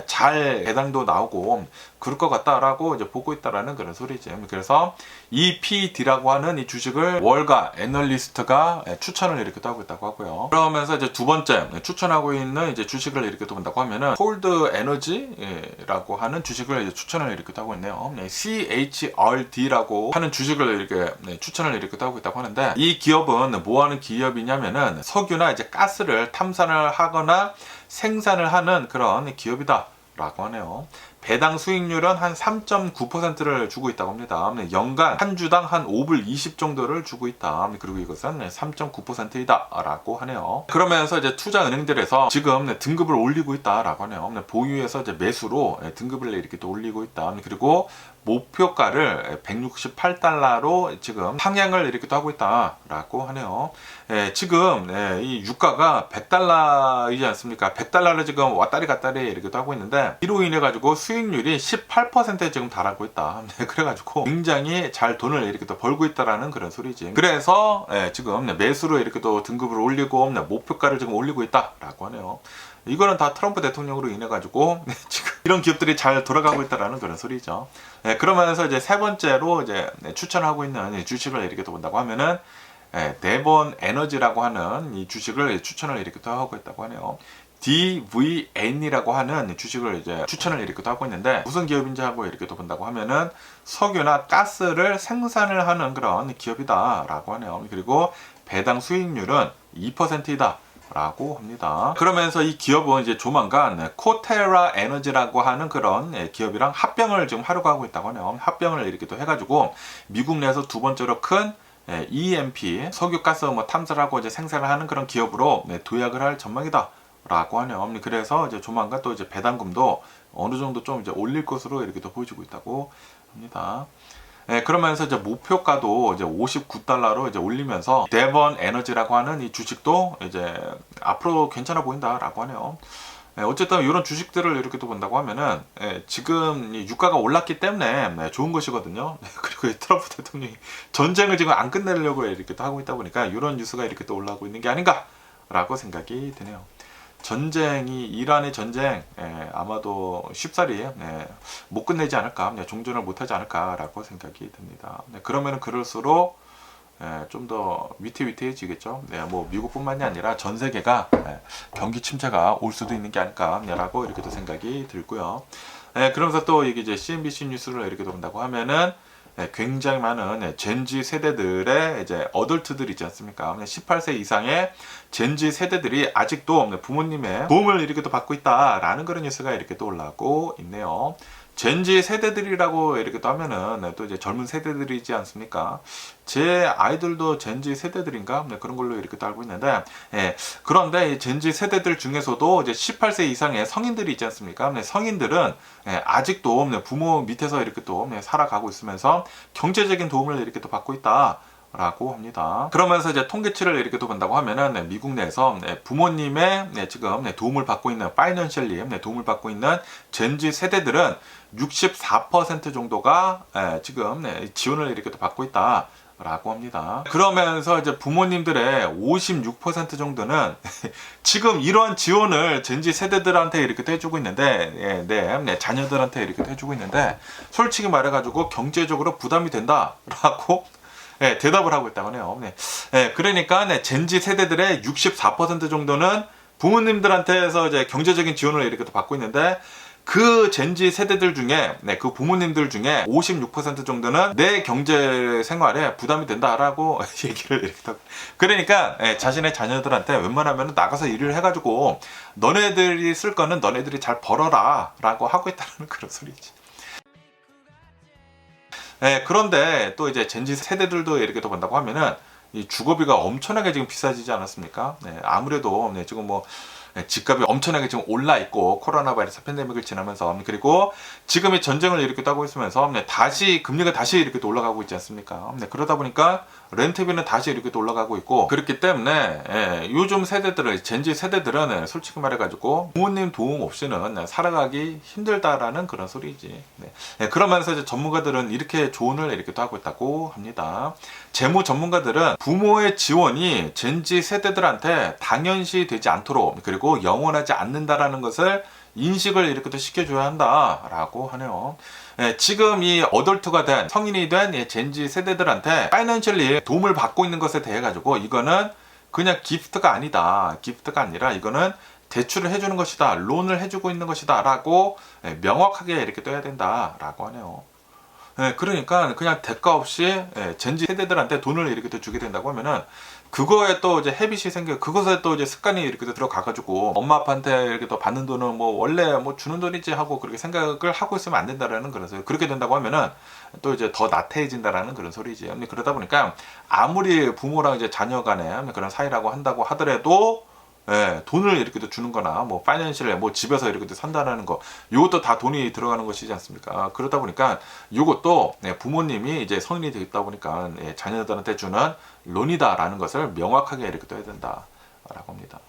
잘 배당도 나오고 그럴 것 같다라고 이제 보고 있다라는 그런 소리지. 그래서 EPD라고 하는 이 주식을 월가 애널리스트가 추천을 이렇게 또 하고 있다고 하고요. 그러면서 이제 두 번째 추천하고 있는 이제 주식을 이렇게 또 본다고 하면은 콜드 에너지라고 하는 주식을 이제 추천을 이렇게 또 하고 있네요. CHRD라고 하는 주식을 이렇게 추천을 이렇게 또 하고 있다고 하는데, 이 기업은 뭐 하는 기업이냐면은 석유나 이제 가스를 탐산을 하거나 생산을 하는 그런 기업이다 라고 하네요. 배당 수익률은 한 3.9%를 주고 있다고 합니다. 연간 한 주당 한 5불 20 정도를 주고 있다. 그리고 이것은 3.9%이다 라고 하네요. 그러면서 이제 투자 은행들에서 지금 등급을 올리고 있다 라고 하네요. 보유에서 이제 매수로 등급을 이렇게 또 올리고 있다. 그리고 목표가를 168달러로 지금 상향을 이렇게 또 하고 있다 라고 하네요. 지금 이 유가가 100달러이지 않습니까? 100달러를 지금 왔다리 갔다리 이렇게 또 하고 있는데, 이로 인해 가지고 수익률이 18%에 지금 달하고 있다. 그래가지고 굉장히 잘 돈을 이렇게 또 벌고 있다라는 그런 소리지. 그래서 지금 매수로 이렇게 또 등급을 올리고 목표가를 지금 올리고 있다라고 하네요. 이거는 다 트럼프 대통령으로 인해 가지고 지금 이런 기업들이 잘 돌아가고 있다라는 그런 소리죠. 그러면서 이제 세 번째로 이제 추천하고 있는 주식을 이렇게 또 본다고 하면은 데본 에너지라고 하는 이 주식을 추천을 이렇게 또 하고 있다고 하네요. DVN이라고 하는 주식을 이제 추천을 이렇게 또 하고 있는데, 무슨 기업인지 하고 이렇게 또 본다고 하면은 석유나 가스를 생산을 하는 그런 기업이다 라고 하네요. 그리고 배당 수익률은 2%이다 라고 합니다. 그러면서 이 기업은 이제 조만간 코테라 에너지라고 하는 그런 기업이랑 합병을 지금 하려고 하고 있다고 하네요. 합병을 이렇게 또 해가지고 미국 내에서 두 번째로 큰 EMP 석유 가스 뭐 탐사를 하고 이제 생산을 하는 그런 기업으로 도약을 할 전망이다 라고 하네요. 그래서 이제 조만간 또 이제 배당금도 어느 정도 좀 이제 올릴 것으로 이렇게 또 보여지고 있다고 합니다. 그러면서 이제 목표가도 이제 59달러로 이제 올리면서 데본 에너지라고 하는 이 주식도 이제 앞으로 괜찮아 보인다라고 하네요. 어쨌든 이런 주식들을 이렇게 또 본다고 하면은 지금 유가가 올랐기 때문에 좋은 것이거든요. 그리고 트럼프 대통령이 전쟁을 지금 안 끝내려고 이렇게 또 하고 있다 보니까 이런 뉴스가 이렇게 또 올라오고 있는 게 아닌가라고 생각이 드네요. 전쟁이, 이란의 전쟁 아마도 쉽사리 못 끝내지 않을까, 종전을 못하지 않을까라고 생각이 듭니다. 그러면 그럴수록 좀 더 위태위태해지겠죠. 뭐 미국뿐만이 아니라 전 세계가 경기 침체가 올 수도 있는 게 아닐까라고 이렇게 또 생각이 들고요. 그러면서 또 이게 이제 CNBC 뉴스를 이렇게 본다고 하면은 굉장히 많은 젠지 세대들의 이제 어덜트들 있지 않습니까? 18세 이상의 젠지 세대들이 아직도 부모님의 도움을 이렇게 또 받고 있다라는 그런 뉴스가 이렇게 또 올라오고 있네요. 젠지 세대들이라고 이렇게 또 하면은 또 이제 젊은 세대들이지 않습니까? 제 아이들도 젠지 세대들인가? 그런 걸로 이렇게 또 알고 있는데, 그런데 이 젠지 세대들 중에서도 이제 18세 이상의 성인들이 있지 않습니까? 성인들은 아직도 부모 밑에서 이렇게 또 살아가고 있으면서 경제적인 도움을 이렇게 또 받고 있다 라고 합니다. 그러면서 이제 통계치를 이렇게 또 본다고 하면은 미국 내에서 부모님의 지금 도움을 받고 있는 파이낸셜리 도움을 받고 있는 젠지 세대들은 64% 정도가 지금 지원을 이렇게 또 받고 있다 라고 합니다. 그러면서 이제 부모님들의 56% 정도는 지금 이러한 지원을 젠지 세대들한테 이렇게 또 해주고 있는데, 자녀들한테 이렇게 또 해주고 있는데, 솔직히 말해가지고 경제적으로 부담이 된다라고 대답을 하고 있다고 하네요. 그러니까 젠지 세대들의 64% 정도는 부모님들한테서 이제 경제적인 지원을 이렇게 또 받고 있는데, 그 젠지 세대들 중에 그 부모님들 중에 56% 정도는 내 경제 생활에 부담이 된다라고 얘기를 이렇게 하고, 그러니까 자신의 자녀들한테 웬만하면 나가서 일을 해가지고 너네들이 쓸 거는 너네들이 잘 벌어라 라고 하고 있다는 그런 소리지. 그런데 또 이제 젠지 세대들도 이렇게 또 본다고 하면은 이 주거비가 엄청나게 지금 비싸지지 않았습니까? 아무래도 지금 뭐 집값이 엄청나게 지금 올라 있고, 코로나 바이러스 팬데믹을 지나면서, 그리고 지금 이 전쟁을 이렇게 따고 있으면서 다시 금리가 다시 이렇게 또 올라가고 있지 않습니까? 그러다 보니까 렌트비는 다시 이렇게 또 올라가고 있고, 그렇기 때문에 요즘 세대들은, 젠지 세대들은 솔직히 말해가지고 부모님 도움 없이는 살아가기 힘들다라는 그런 소리지. 그러면서 이제 전문가들은 이렇게 조언을 이렇게 또 하고 있다고 합니다. 재무 전문가들은 부모의 지원이 젠지 세대들한테 당연시 되지 않도록, 그리고 영원하지 않는다라는 것을 인식을 이렇게 또 시켜줘야 한다라고 하네요. 지금 이 어덜트가 된 성인이 된 젠지 세대들한테 파이낸셜리 도움을 받고 있는 것에 대해 가지고 이거는 그냥 기프트가 아니다. 기프트가 아니라 이거는 대출을 해주는 것이다. 론을 해주고 있는 것이다. 라고 명확하게 이렇게 떠야 된다. 라고 하네요. 그러니까 그냥 대가 없이 젠지 세대들한테 돈을 이렇게 또 주게 된다고 하면은 그거에 또 이제 헤빗이 생겨 그것에 또 이제 습관이 이렇게 또 들어가가지고 엄마 아빠한테 이렇게 또 받는 돈은 뭐 원래 뭐 주는 돈이지 하고 그렇게 생각을 하고 있으면 안 된다라는 그런 소리. 그렇게 된다고 하면은 또 이제 더 나태해진다라는 그런 소리지. 그러다 보니까 아무리 부모랑 이제 자녀 간에 그런 사이라고 한다고 하더라도 돈을 이렇게 또 주는 거나, 뭐, 파이낸셜, 뭐, 집에서 이렇게 또 산다라는 거, 요것도 다 돈이 들어가는 것이지 않습니까? 그러다 보니까, 요것도, 부모님이 이제 성인이 되다 보니까, 자녀들한테 주는 론이다라는 것을 명확하게 이렇게 또 해야 된다. 라고 합니다.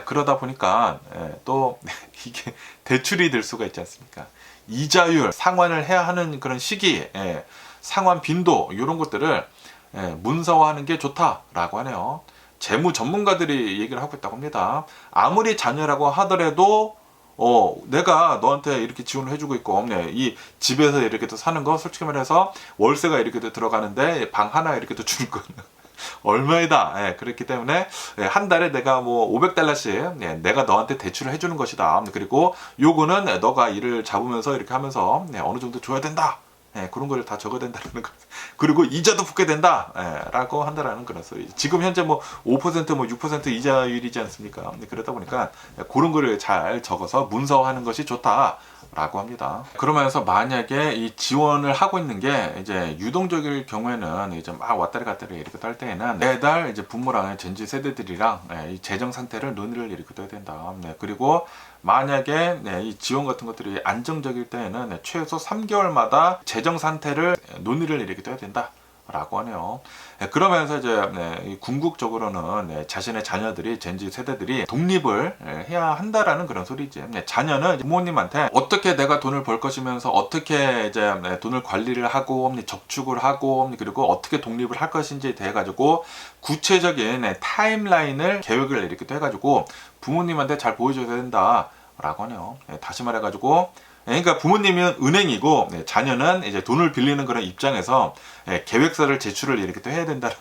그러다 보니까, 또, 이게 대출이 될 수가 있지 않습니까? 이자율, 상환을 해야 하는 그런 시기, 상환 빈도, 요런 것들을, 문서화하는 게 좋다라고 하네요. 재무 전문가들이 얘기를 하고 있다고 합니다. 아무리 자녀라고 하더라도 내가 너한테 이렇게 지원을 해주고 있고, 이 집에서 이렇게 또 사는 거 솔직히 말해서 월세가 이렇게 또 들어가는데 방 하나 이렇게 또 주는 거는 얼마이다. 그렇기 때문에 한 달에 내가 뭐 500달러씩 내가 너한테 대출을 해주는 것이다. 그리고 요거는 너가 일을 잡으면서 이렇게 하면서 어느 정도 줘야 된다. 그런 걸 다 적어야 된다는 거. 그리고 이자도 붙게 된다. 라고 한다라는 그런 소리. 지금 현재 뭐 5% 뭐 6% 이자율이지 않습니까? 그러다 보니까 그런 거를 잘 적어서 문서화하는 것이 좋다. 라고 합니다. 그러면서 만약에 이 지원을 하고 있는 게 이제 유동적일 경우에는 이제 막 왔다리 갔다리 이렇게 할 때에는 매달 이제 부모랑 젠지 세대들이랑 이 재정 상태를 논의를 이렇게 해야 된다. 그리고 만약에 이 지원 같은 것들이 안정적일 때에는 최소 3개월마다 재정 상태를 논의를 이렇게 해야 된다. 라고 하네요. 그러면서 이제 궁극적으로는 자신의 자녀들이 젠지 세대들이 독립을 해야 한다라는 그런 소리지. 자녀는 부모님한테 어떻게 내가 돈을 벌 것이면서 어떻게 이제 돈을 관리를 하고 저축을 하고 그리고 어떻게 독립을 할 것인지에 대해 가지고 구체적인 타임라인을 계획을 이렇게 해가지고 부모님한테 잘 보여줘야 된다라고 하네요. 다시 말해가지고. 그러니까 부모님은 은행이고 자녀는 이제 돈을 빌리는 그런 입장에서 계획서를 제출을 이렇게 또 해야 된다는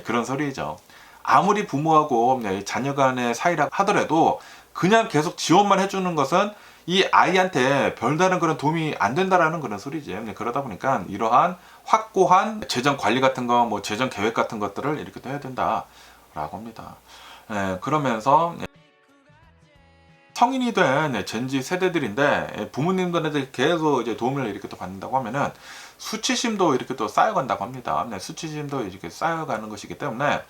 그런 소리죠. 아무리 부모하고 자녀 간의 사이라 하더라도 그냥 계속 지원만 해주는 것은 이 아이한테 별다른 그런 도움이 안 된다라는 그런 소리지. 그러다 보니까 이러한 확고한 재정 관리 같은 거, 뭐 재정 계획 같은 것들을 이렇게 또 해야 된다라고 합니다. 그러면서 성인이 된 젠지 세대들인데 부모님들한테 계속 이제 도움을 이렇게 또 받는다고 하면은 수치심도 이렇게 또 쌓여간다고 합니다. 수치심도 이렇게 쌓여가는 것이기 때문에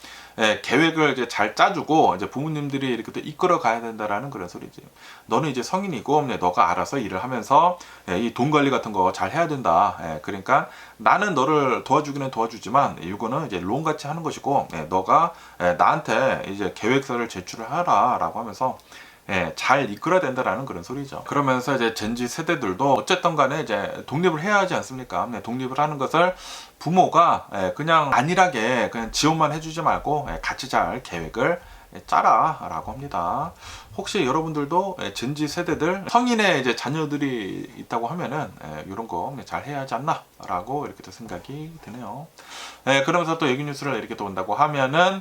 계획을 이제 잘 짜주고 이제 부모님들이 이렇게 또 이끌어 가야 된다라는 그런 소리지. 너는 이제 성인이고 너가 알아서 일을 하면서 이 돈 관리 같은 거 잘 해야 된다. 그러니까 나는 너를 도와주기는 도와주지만 이거는 이제 론 같이 하는 것이고 너가 나한테 이제 계획서를 제출을 하라라고 하면서 잘 이끌어야 된다라는 그런 소리죠. 그러면서 이제 젠지 세대들도 어쨌든 간에 이제 독립을 해야 하지 않습니까? 독립을 하는 것을 부모가 그냥 안일하게 그냥 지원만 해주지 말고 같이 잘 계획을 짜라 라고 합니다. 혹시 여러분들도 젠지 세대들 성인의 이제 자녀들이 있다고 하면은 이런 거 잘 해야 하지 않나 라고 이렇게 또 생각이 드네요. 그러면서 또 얘기 뉴스를 이렇게 또 온다고 하면은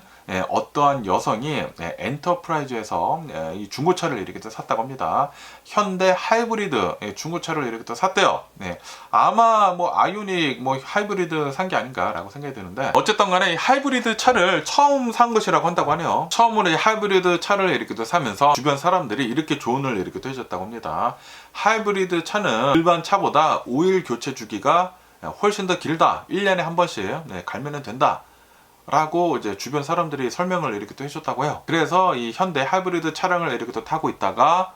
어떠한 여성이 엔터프라이즈에서 이 중고차를 이렇게 또 샀다고 합니다. 현대 하이브리드 중고차를 이렇게 또 샀대요. 아마 뭐 아이오닉 뭐 하이브리드 산 게 아닌가라고 생각이 드는데 어쨌든 간에 이 하이브리드 차를 처음 산 것이라고 한다고 하네요. 처음으로 이 하이브리드 차를 이렇게 또 사면서 주변 사람들이 이렇게 조언을 이렇게 또 해줬다고 합니다. 하이브리드 차는 일반 차보다 오일 교체 주기가 훨씬 더 길다. 1년에 한 번씩 갈면은 된다. 라고 이제 주변 사람들이 설명을 이렇게 또 해줬다고 해요. 그래서 이 현대 하이브리드 차량을 이렇게 또 타고 있다가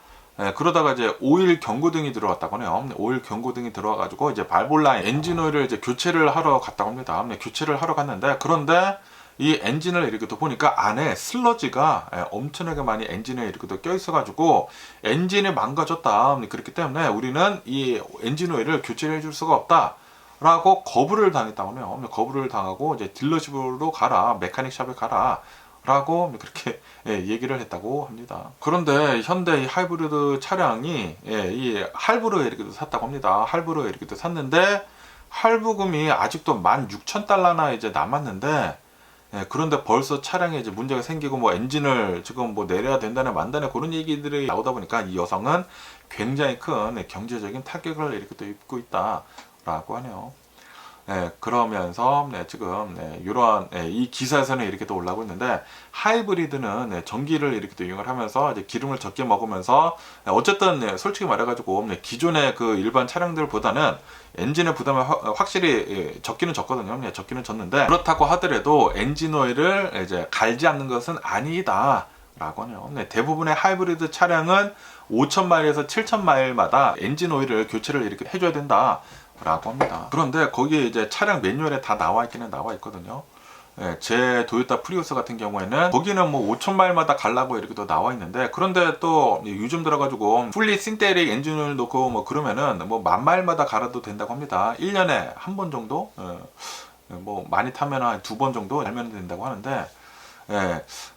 그러다가 이제 오일 경고등이 들어왔다고 하네요. 오일 경고등이 들어와가지고 이제 발볼라인 엔진 오일을 이제 교체를 하러 갔다고 합니다. 교체를 하러 갔는데 그런데 이 엔진을 이렇게 또 보니까 안에 슬러지가 엄청나게 많이 엔진에 이렇게 또 껴있어가지고 엔진이 망가졌다. 그렇기 때문에 우리는 이 엔진 오일을 교체를 해줄 수가 없다. 라고 거부를 당했다고 해요. 거부를 당하고 이제 딜러십으로 가라, 메카닉 샵에 가라 라고 그렇게 얘기를 했다고 합니다. 그런데 현대 이 하이브리드 차량이 이 할부로 이렇게 샀다고 합니다. 할부로 이렇게 샀는데 할부금이 아직도 16,000달러나 이제 남았는데 그런데 벌써 차량에 이제 문제가 생기고 뭐 엔진을 지금 뭐 내려야 된다네 만다네 그런 얘기들이 나오다 보니까 이 여성은 굉장히 큰 경제적인 타격을 이렇게 또 입고 있다라고 하네요. 그러면서 지금 이러한 이 기사에서는 이렇게 또 올라오고 있는데 하이브리드는 전기를 이렇게 또 이용을 하면서 이제 기름을 적게 먹으면서 어쨌든 솔직히 말해가지고 기존의 그 일반 차량들보다는 엔진의 부담이 확실히 적기는 적거든요. 적기는 적는데 그렇다고 하더라도 엔진 오일을 이제 갈지 않는 것은 아니다. 라고 하네요. 대부분의 하이브리드 차량은 5,000마일에서 7,000마일마다 엔진 오일을 교체를 이렇게 해줘야 된다. 라고 합니다. 그런데 거기에 이제 차량 매뉴얼에 다 나와 있기는 나와 있거든요. 제 도요타 프리우스 같은 경우에는 거기는 뭐 5,000마일마다 갈라고 이렇게 또 나와 있는데 그런데 또 요즘 들어가지고 풀리 신테릭 엔진을 놓고 뭐 그러면은 뭐 10,000마일마다 갈아도 된다고 합니다. 1년에 한 번 정도? 뭐 많이 타면 한 2번 정도 갈면 된다고 하는데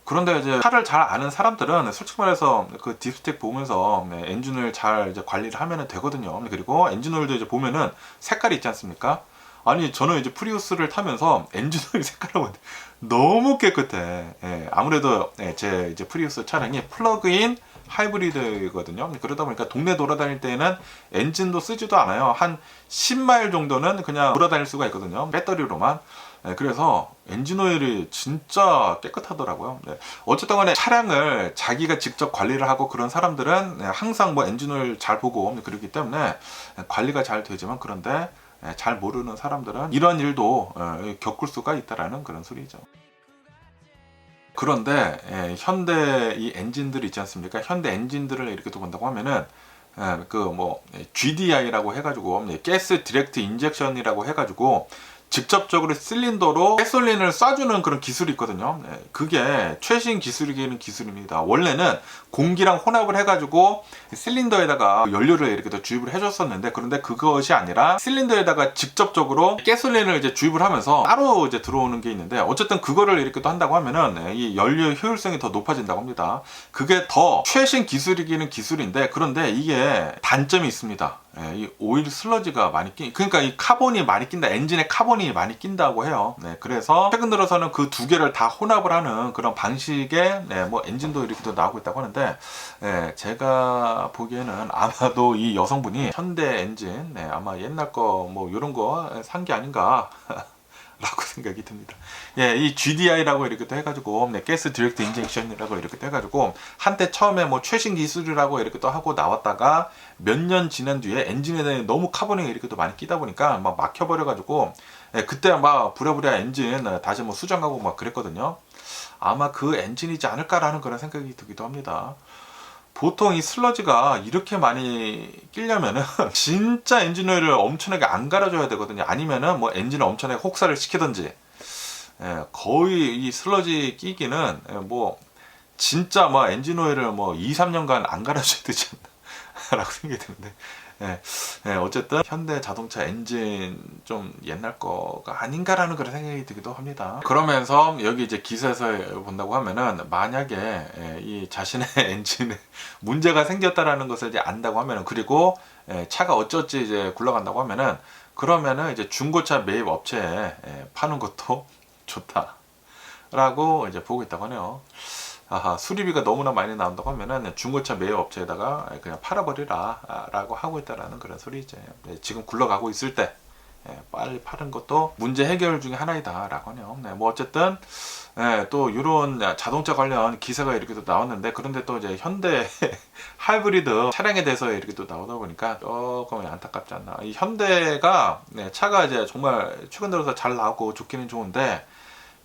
그런데 이제 차를 잘 아는 사람들은 솔직히 말해서 그 딥스택 보면서 엔진을 잘 이제 관리를 하면 되거든요. 그리고 엔진오일도 이제 보면은 색깔이 있지 않습니까? 아니 저는 이제 프리우스를 타면서 엔진오일 색깔은 너무 깨끗해. 아무래도 제 이제 프리우스 차량이 플러그인 하이브리드거든요. 그러다 보니까 동네 돌아다닐 때는 엔진도 쓰지도 않아요. 한 10마일 정도는 그냥 돌아다닐 수가 있거든요. 배터리로만. 그래서 엔진오일이 진짜 깨끗하더라고요. 어쨌든 간에 차량을 자기가 직접 관리를 하고 그런 사람들은 항상 뭐 엔진오일 잘 보고 그러기 때문에 관리가 잘 되지만 그런데 잘 모르는 사람들은 이런 일도 겪을 수가 있다라는 그런 소리죠. 그런데 현대 이 엔진들이 있지 않습니까? 현대 엔진들을 이렇게 또 본다고 하면은 그 뭐 GDI라고 해가지고 가스 디렉트 인젝션이라고 해가지고 직접적으로 실린더로 가솔린을 쏴주는 그런 기술이 있거든요. 그게 최신 기술이기는 기술입니다. 원래는 공기랑 혼합을 해가지고 실린더에다가 연료를 이렇게 더 주입을 해줬었는데 그런데 그것이 아니라 실린더에다가 직접적으로 가솔린을 이제 주입을 하면서 따로 이제 들어오는 게 있는데 어쨌든 그거를 이렇게 또 한다고 하면은 이 연료 효율성이 더 높아진다고 합니다. 그게 더 최신 기술이기는 기술인데 그런데 이게 단점이 있습니다. 이 오일 슬러지가 많이 그러니까 이 카본이 많이 낀다. 엔진에 카본이 많이 낀다고 해요. 그래서 최근 들어서는 그 두 개를 다 혼합을 하는 그런 방식의 뭐 엔진도 이렇게 또 나오고 있다고 하는데 제가 보기에는 아마도 이 여성분이 현대 엔진 아마 옛날 거 뭐 이런 거 산 게 아닌가 라고 생각이 듭니다. 이 GDI라고 이렇게 또 해가지고 가스 디렉트 인젝션이라고 이렇게 또 해가지고 한때 처음에 뭐 최신 기술이라고 이렇게 또 하고 나왔다가 몇 년 지난 뒤에 엔진에 너무 카본이 이렇게 또 많이 끼다 보니까 막 막혀버려가지고 그때 막 부랴부랴 엔진 다시 뭐 수정하고 막 그랬거든요. 아마 그 엔진이지 않을까라는 그런 생각이 들기도 합니다. 보통 이 슬러지가 이렇게 많이 끼려면은 진짜 엔진오일을 엄청나게 안 갈아줘야 되거든요. 아니면은 뭐 엔진을 엄청나게 혹사를 시키든지 거의 이 슬러지 끼기는 뭐 진짜 뭐 엔진오일을 뭐 2, 3년간 안 갈아줘야 되지 않나 라고 생각이 드는데 어쨌든 현대 자동차 엔진 좀 옛날 거가 아닌가라는 그런 생각이 들기도 합니다. 그러면서 여기 이제 기사에서 본다고 하면은 만약에 이 자신의 엔진에 문제가 생겼다라는 것을 이제 안다고 하면은 그리고 차가 어쩌지 이제 굴러간다고 하면은 그러면은 이제 중고차 매입 업체에 파는 것도 좋다라고 이제 보고 있다고 하네요. 수리비가 너무나 많이 나온다고 하면은 중고차 매입 업체에다가 그냥 팔아버리라 라고 하고 있다라는 그런 소리죠. 지금 굴러가고 있을 때 빨리 파는 것도 문제 해결 중에 하나이다 라고 하네요. 뭐 어쨌든 또 이런 자동차 관련 기사가 이렇게 또 나왔는데 그런데 또 이제 현대 하이브리드 차량에 대해서 이렇게 또 나오다 보니까 조금 안타깝지 않나. 이 현대가 차가 이제 정말 최근 들어서 잘 나오고 좋기는 좋은데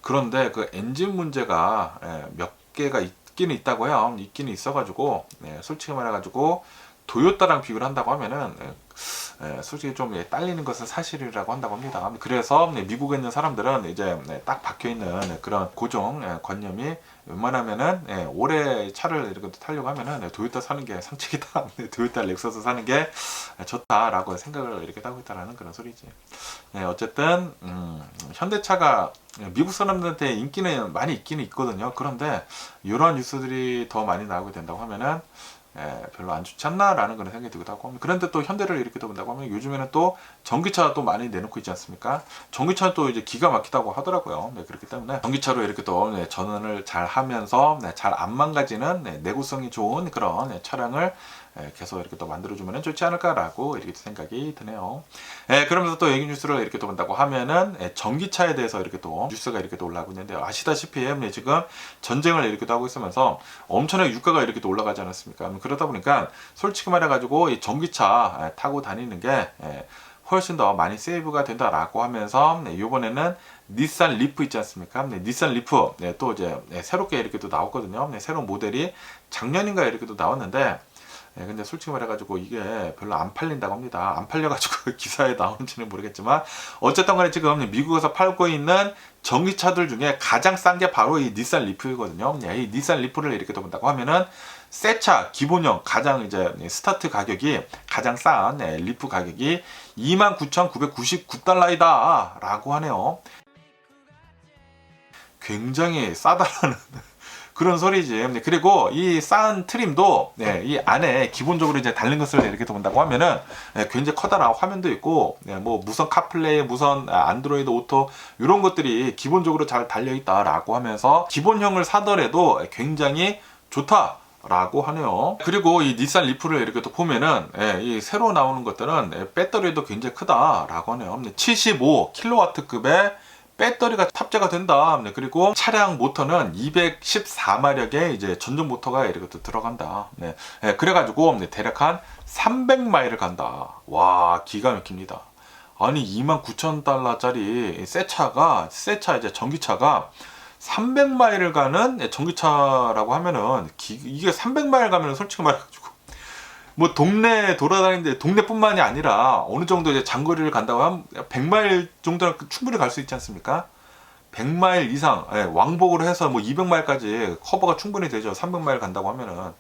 그런데 그 엔진 문제가 몇 개가 있기는 있다고 해요. 있기는 있어가지고 솔직히 말해가지고 도요타랑 비교를 한다고 하면은 솔직히 좀 딸리는 것은 사실이라고 한다고 합니다. 그래서 미국에 있는 사람들은 이제 딱 박혀 있는 그런 고정 관념이 웬만하면은 올해 차를 이렇게 타려고 하면은 도요타 사는 게 상책이다. 도요타 렉서스 사는 게 좋다라고 생각을 이렇게 하고 있다라는 그런 소리지. 어쨌든 현대차가 미국 사람들한테 인기는 많이 있기는 있거든요. 그런데 이러한 뉴스들이 더 많이 나오게 된다고 하면은 별로 안 좋지 않나라는 그런 생각이 들기도 하고, 그런데 또 현대를 이렇게 본다고 하면 요즘에는 또 전기차 또 많이 내놓고 있지 않습니까? 전기차는 또 이제 기가 막히다고 하더라고요. 그렇기 때문에 전기차로 이렇게 또 전원을 잘 하면서 잘 안 망가지는 내구성이 좋은 그런 차량을 계속 이렇게 또 만들어주면 좋지 않을까라고 이렇게 생각이 드네요. 그러면서 또 얘기 뉴스를 이렇게 또 본다고 하면은 전기차에 대해서 이렇게 또 뉴스가 이렇게 또 올라오고 있는데요. 아시다시피 지금 전쟁을 이렇게 또 하고 있으면서 엄청나게 유가가 이렇게 또 올라가지 않았습니까? 그러다 보니까 솔직히 말해가지고 이 전기차 타고 다니는 게 훨씬 더 많이 세이브가 된다라고 하면서 이번에는 닛산 리프 있지 않습니까? 닛산 리프 또 이제 새롭게 이렇게 또 나왔거든요. 새로운 모델이 작년인가 이렇게 또 나왔는데, 근데 솔직히 말해가지고 이게 별로 안 팔린다고 합니다. 안 팔려가지고 기사에 나오는지는 모르겠지만, 어쨌든 간에 지금 미국에서 팔고 있는 전기차들 중에 가장 싼 게 바로 이 닛산 리프이거든요. 이 닛산 리프를 이렇게 본다고 하면은 새 차 기본형 가장 이제 스타트 가격이 가장 싼 리프 가격이 29,999달러이다 라고 하네요. 굉장히 싸다라는 그런 소리지. 그리고 이 싼 트림도 이 안에 기본적으로 이제 달린 것을 이렇게 본다고 하면은 굉장히 커다란 화면도 있고, 뭐 무선 카플레이, 무선 안드로이드 오토 이런 것들이 기본적으로 잘 달려 있다라고 하면서 기본형을 사더라도 굉장히 좋다. 라고 하네요. 그리고 이 닛산 리프를 이렇게 또 보면은 이 새로 나오는 것들은 배터리도 굉장히 크다라고 하네요. 75kW급의 배터리가 탑재가 된다. 그리고 차량 모터는 214마력의 이제 전동 모터가 이렇게 또 들어간다. 그래가지고 대략 한 300마일을 간다. 와, 기가 막힙니다. 아니 29,000달러짜리 새 차 이제 전기차가 300마일을 가는 전기차라고 하면은 이게 300마일 가면은 솔직히 말해가지고 뭐 동네 돌아다니는데 동네뿐만이 아니라 어느 정도 이제 장거리를 간다고 하면 100마일 정도는 충분히 갈 수 있지 않습니까? 100마일 이상 왕복으로 해서 뭐 200마일까지 커버가 충분히 되죠. 300마일 간다고 하면은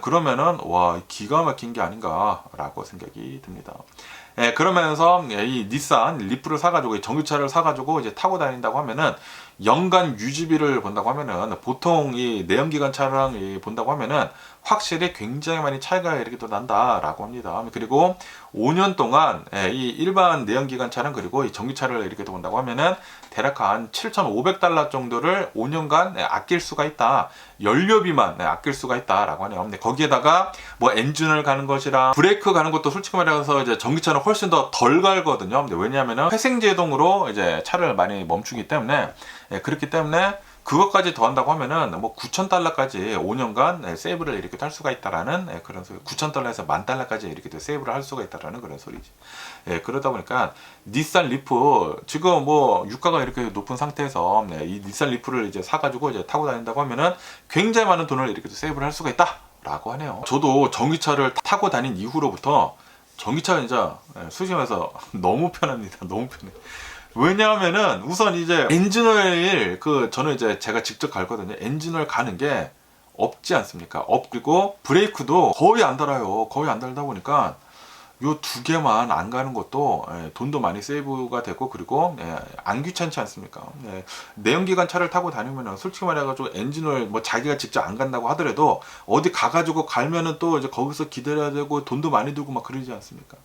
그러면은 와, 기가 막힌 게 아닌가라고 생각이 듭니다. 그러면서 이 닛산 리프를 사가지고 전기차를 사가지고 이제 타고 다닌다고 하면은 연간 유지비를 본다고 하면은 보통 이 내연기관 차량 본다고 하면은 확실히 굉장히 많이 차이가 이렇게 또 난다라고 합니다. 그리고 5년 동안 이 일반 내연기관 차량 그리고 이 전기차를 이렇게 또 본다고 하면은 대략 한 7,500달러 정도를 5년간 아낄 수가 있다. 연료비만 아낄 수가 있다라고 하네요. 근데 거기에다가 뭐 엔진을 가는 것이랑 브레이크 가는 것도 솔직히 말해서 이제 전기차는 훨씬 더 덜 갈거든요. 근데 왜냐하면은 회생제동으로 이제 차를 많이 멈추기 때문에 그렇기 때문에 그것까지 더한다고 하면은 뭐 9,000달러까지 5년간 세이브를 이렇게 할 수가 있다라는 그런 소리. 9,000달러에서 10,000달러까지 이렇게 세이브를 할 수가 있다라는 그런 소리지. 그러다 보니까 닛산 리프 지금 뭐 유가가 이렇게 높은 상태에서 이 닛산 리프를 이제 사가지고 이제 타고 다닌다고 하면은 굉장히 많은 돈을 이렇게 세이브를 할 수가 있다라고 하네요. 저도 전기차를 타고 다닌 이후로부터 전기차가 진짜 수심에서 너무 편합니다. 너무 편해. 왜냐하면은 우선 이제 엔진오일 저는 이제 제가 직접 갈거든요. 엔진오일 가는 게 없지 않습니까? 그리고 브레이크도 거의 안 달아요. 거의 안 달다 보니까 요 두 개만 안 가는 것도 돈도 많이 세이브가 되고 그리고 안 귀찮지 않습니까? 내연기관 차를 타고 다니면은 솔직히 말해가지고 엔진오일 뭐 자기가 직접 안 간다고 하더라도 어디 가가지고 갈면은 또 이제 거기서 기다려야 되고 돈도 많이 들고 막 그러지 않습니까?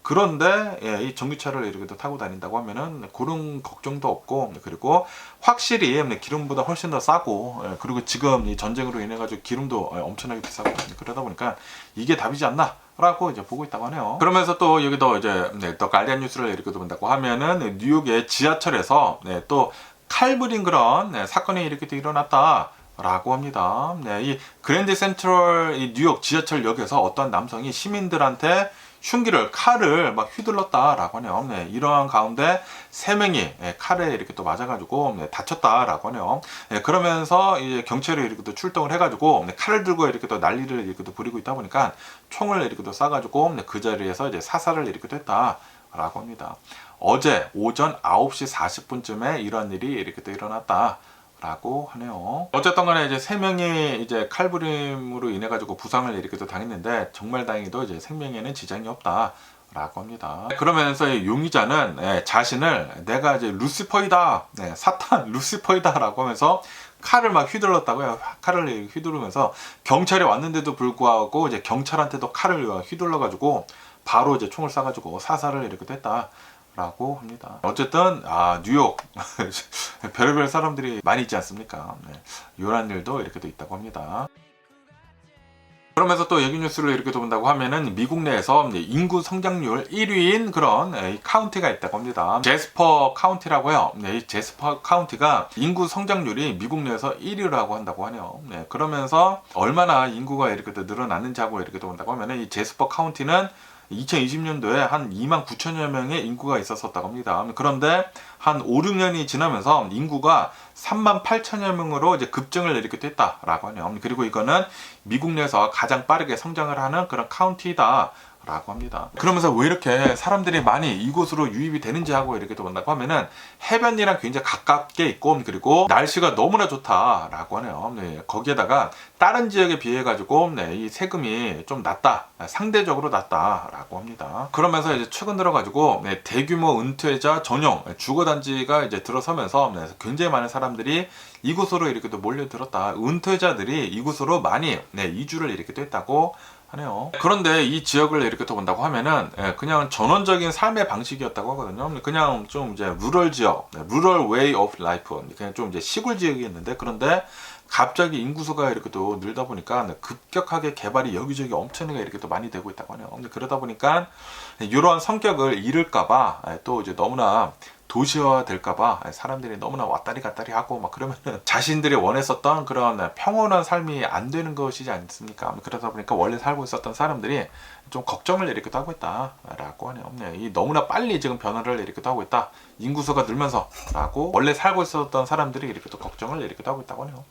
그런데 이 전기차를 이렇게 타고 다닌다고 하면은 그런 걱정도 없고 그리고 확실히 기름보다 훨씬 더 싸고 그리고 지금 이 전쟁으로 인해 가지고 기름도 엄청나게 비싸고 그러다 보니까 이게 답이지 않나 라고 이제 보고 있다고 하네요. 그러면서 또 여기도 이제 또 가디언 뉴스를 이렇게 본다고 하면은 뉴욕의 지하철에서 또 칼부린 그런 사건이 이렇게 또 일어났다. 라고 합니다. 이 그랜드 센트럴 이 뉴욕 지하철역에서 어떤 남성이 시민들한테 흉기를 칼을 막 휘둘렀다라고 하네요. 네, 이러한 가운데 3명이 칼에 이렇게 또 맞아가지고 다쳤다라고 하네요. 그러면서 이제 경찰이 이렇게 또 출동을 해가지고 칼을 들고 이렇게 또 난리를 이렇게 또 부리고 있다 보니까 총을 이렇게 또 쏴가지고 그 자리에서 이제 사살을 이렇게 또 했다라고 합니다. 어제 오전 9시 40분쯤에 이런 일이 이렇게 또 일어났다라고 하네요. 어쨌든 간에 이제 3명이 이제 칼부림으로 인해 가지고 부상을 이렇게 또 당했는데 정말 다행히도 이제 생명에는 지장이 없다라고 합니다. 그러면서 이 용의자는 자신을 내가 이제 루시퍼이다, 사탄 루시퍼이다라고 하면서 칼을 막 휘둘렀다고요. 칼을 휘두르면서 경찰이 왔는데도 불구하고 이제 경찰한테도 칼을 휘둘러 가지고 바로 이제 총을 쏴가지고 사살을 이렇게 했다. 라고 합니다. 어쨌든 뉴욕 별의별 사람들이 많이 있지 않습니까? 이런 일도 이렇게 또 있다고 합니다. 그러면서 또 얘기 뉴스를 이렇게 본다고 하면은 미국 내에서 인구 성장률 1위인 그런 카운티가 있다고 합니다. 제스퍼 카운티라고요. 이 제스퍼 카운티가 인구 성장률이 미국 내에서 1위라고 한다고 하네요. 그러면서 얼마나 인구가 이렇게 또 늘어났는지 하고 이렇게 본다고 하면은 이 제스퍼 카운티는 2020년도에 한 29,000여 명의 인구가 있었다고 합니다. 그런데 한 5, 6년이 지나면서 인구가 38,000여 명으로 이제 급증을 이렇게 됐다라고 하네요. 그리고 이거는 미국 내에서 가장 빠르게 성장을 하는 그런 카운티다. 라고 합니다. 그러면서 왜 이렇게 사람들이 많이 이곳으로 유입이 되는지 하고 이렇게 또 본다고 하면은 해변이랑 굉장히 가깝게 있고 그리고 날씨가 너무나 좋다라고 하네요. 거기에다가 다른 지역에 비해 가지고 이 세금이 좀 낮다, 상대적으로 낮다라고 합니다. 그러면서 이제 최근 들어 가지고 대규모 은퇴자 전용 주거단지가 이제 들어서면서 굉장히 많은 사람들이 이곳으로 이렇게 또 몰려들었다. 은퇴자들이 이곳으로 많이 이주를 이렇게 또 했다고 하네요. 그런데 이 지역을 이렇게 또 본다고 하면은 그냥 전원적인 삶의 방식이었다고 하거든요. 그냥 좀 이제 루럴 지역, 루럴 웨이 오브 라이프, 그냥 좀 이제 시골 지역이었는데 그런데 갑자기 인구수가 이렇게 또 늘다 보니까 급격하게 개발이 여기저기 엄청나게 이렇게 또 많이 되고 있다고 하네요. 그러다 보니까 이러한 성격을 잃을까봐 또 이제 너무나 도시화 될까봐 사람들이 너무나 왔다리 갔다리 하고 막 그러면은 자신들이 원했었던 그런 평온한 삶이 안 되는 것이지 않습니까? 그러다 보니까 원래 살고 있었던 사람들이 좀 걱정을 이렇게 하고 있다라고 하네요. 이 너무나 빨리 지금 변화를 이렇게 하고 있다. 인구수가 늘면서라고 원래 살고 있었던 사람들이 이렇게 또 걱정을 이렇게 하고 있다고 하네요.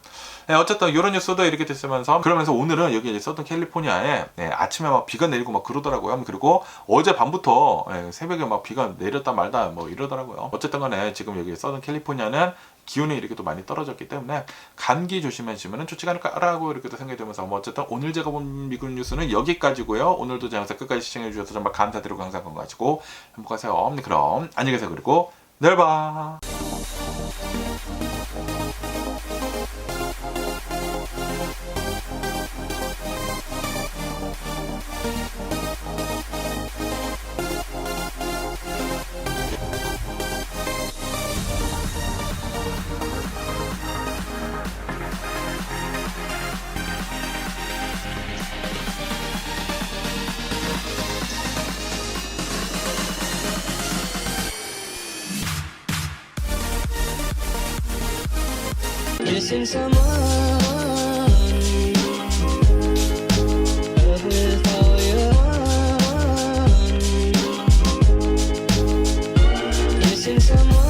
어쨌든 이런 뉴스도 이렇게 됐으면서 그러면서 오늘은 여기 이제 서던 캘리포니아에 아침에 막 비가 내리고 막 그러더라고요. 그리고 어제 밤부터 새벽에 막 비가 내렸다 말다 뭐 이러더라고요. 어쨌든 간에 지금 여기 서던 캘리포니아는 기온이 이렇게 또 많이 떨어졌기 때문에 감기 조심하시면 좋지 않을까라고 이렇게 또 생각이 들면서 어쨌든 오늘 제가 본 미국 뉴스는 여기까지고요. 오늘도 제 영상 끝까지 시청해 주셔서 정말 감사드리고 항상 건강하시고 행복하세요. 그럼 안녕히 계세요. 그리고 내일 봐. Missing someone with all your heart. Missing someone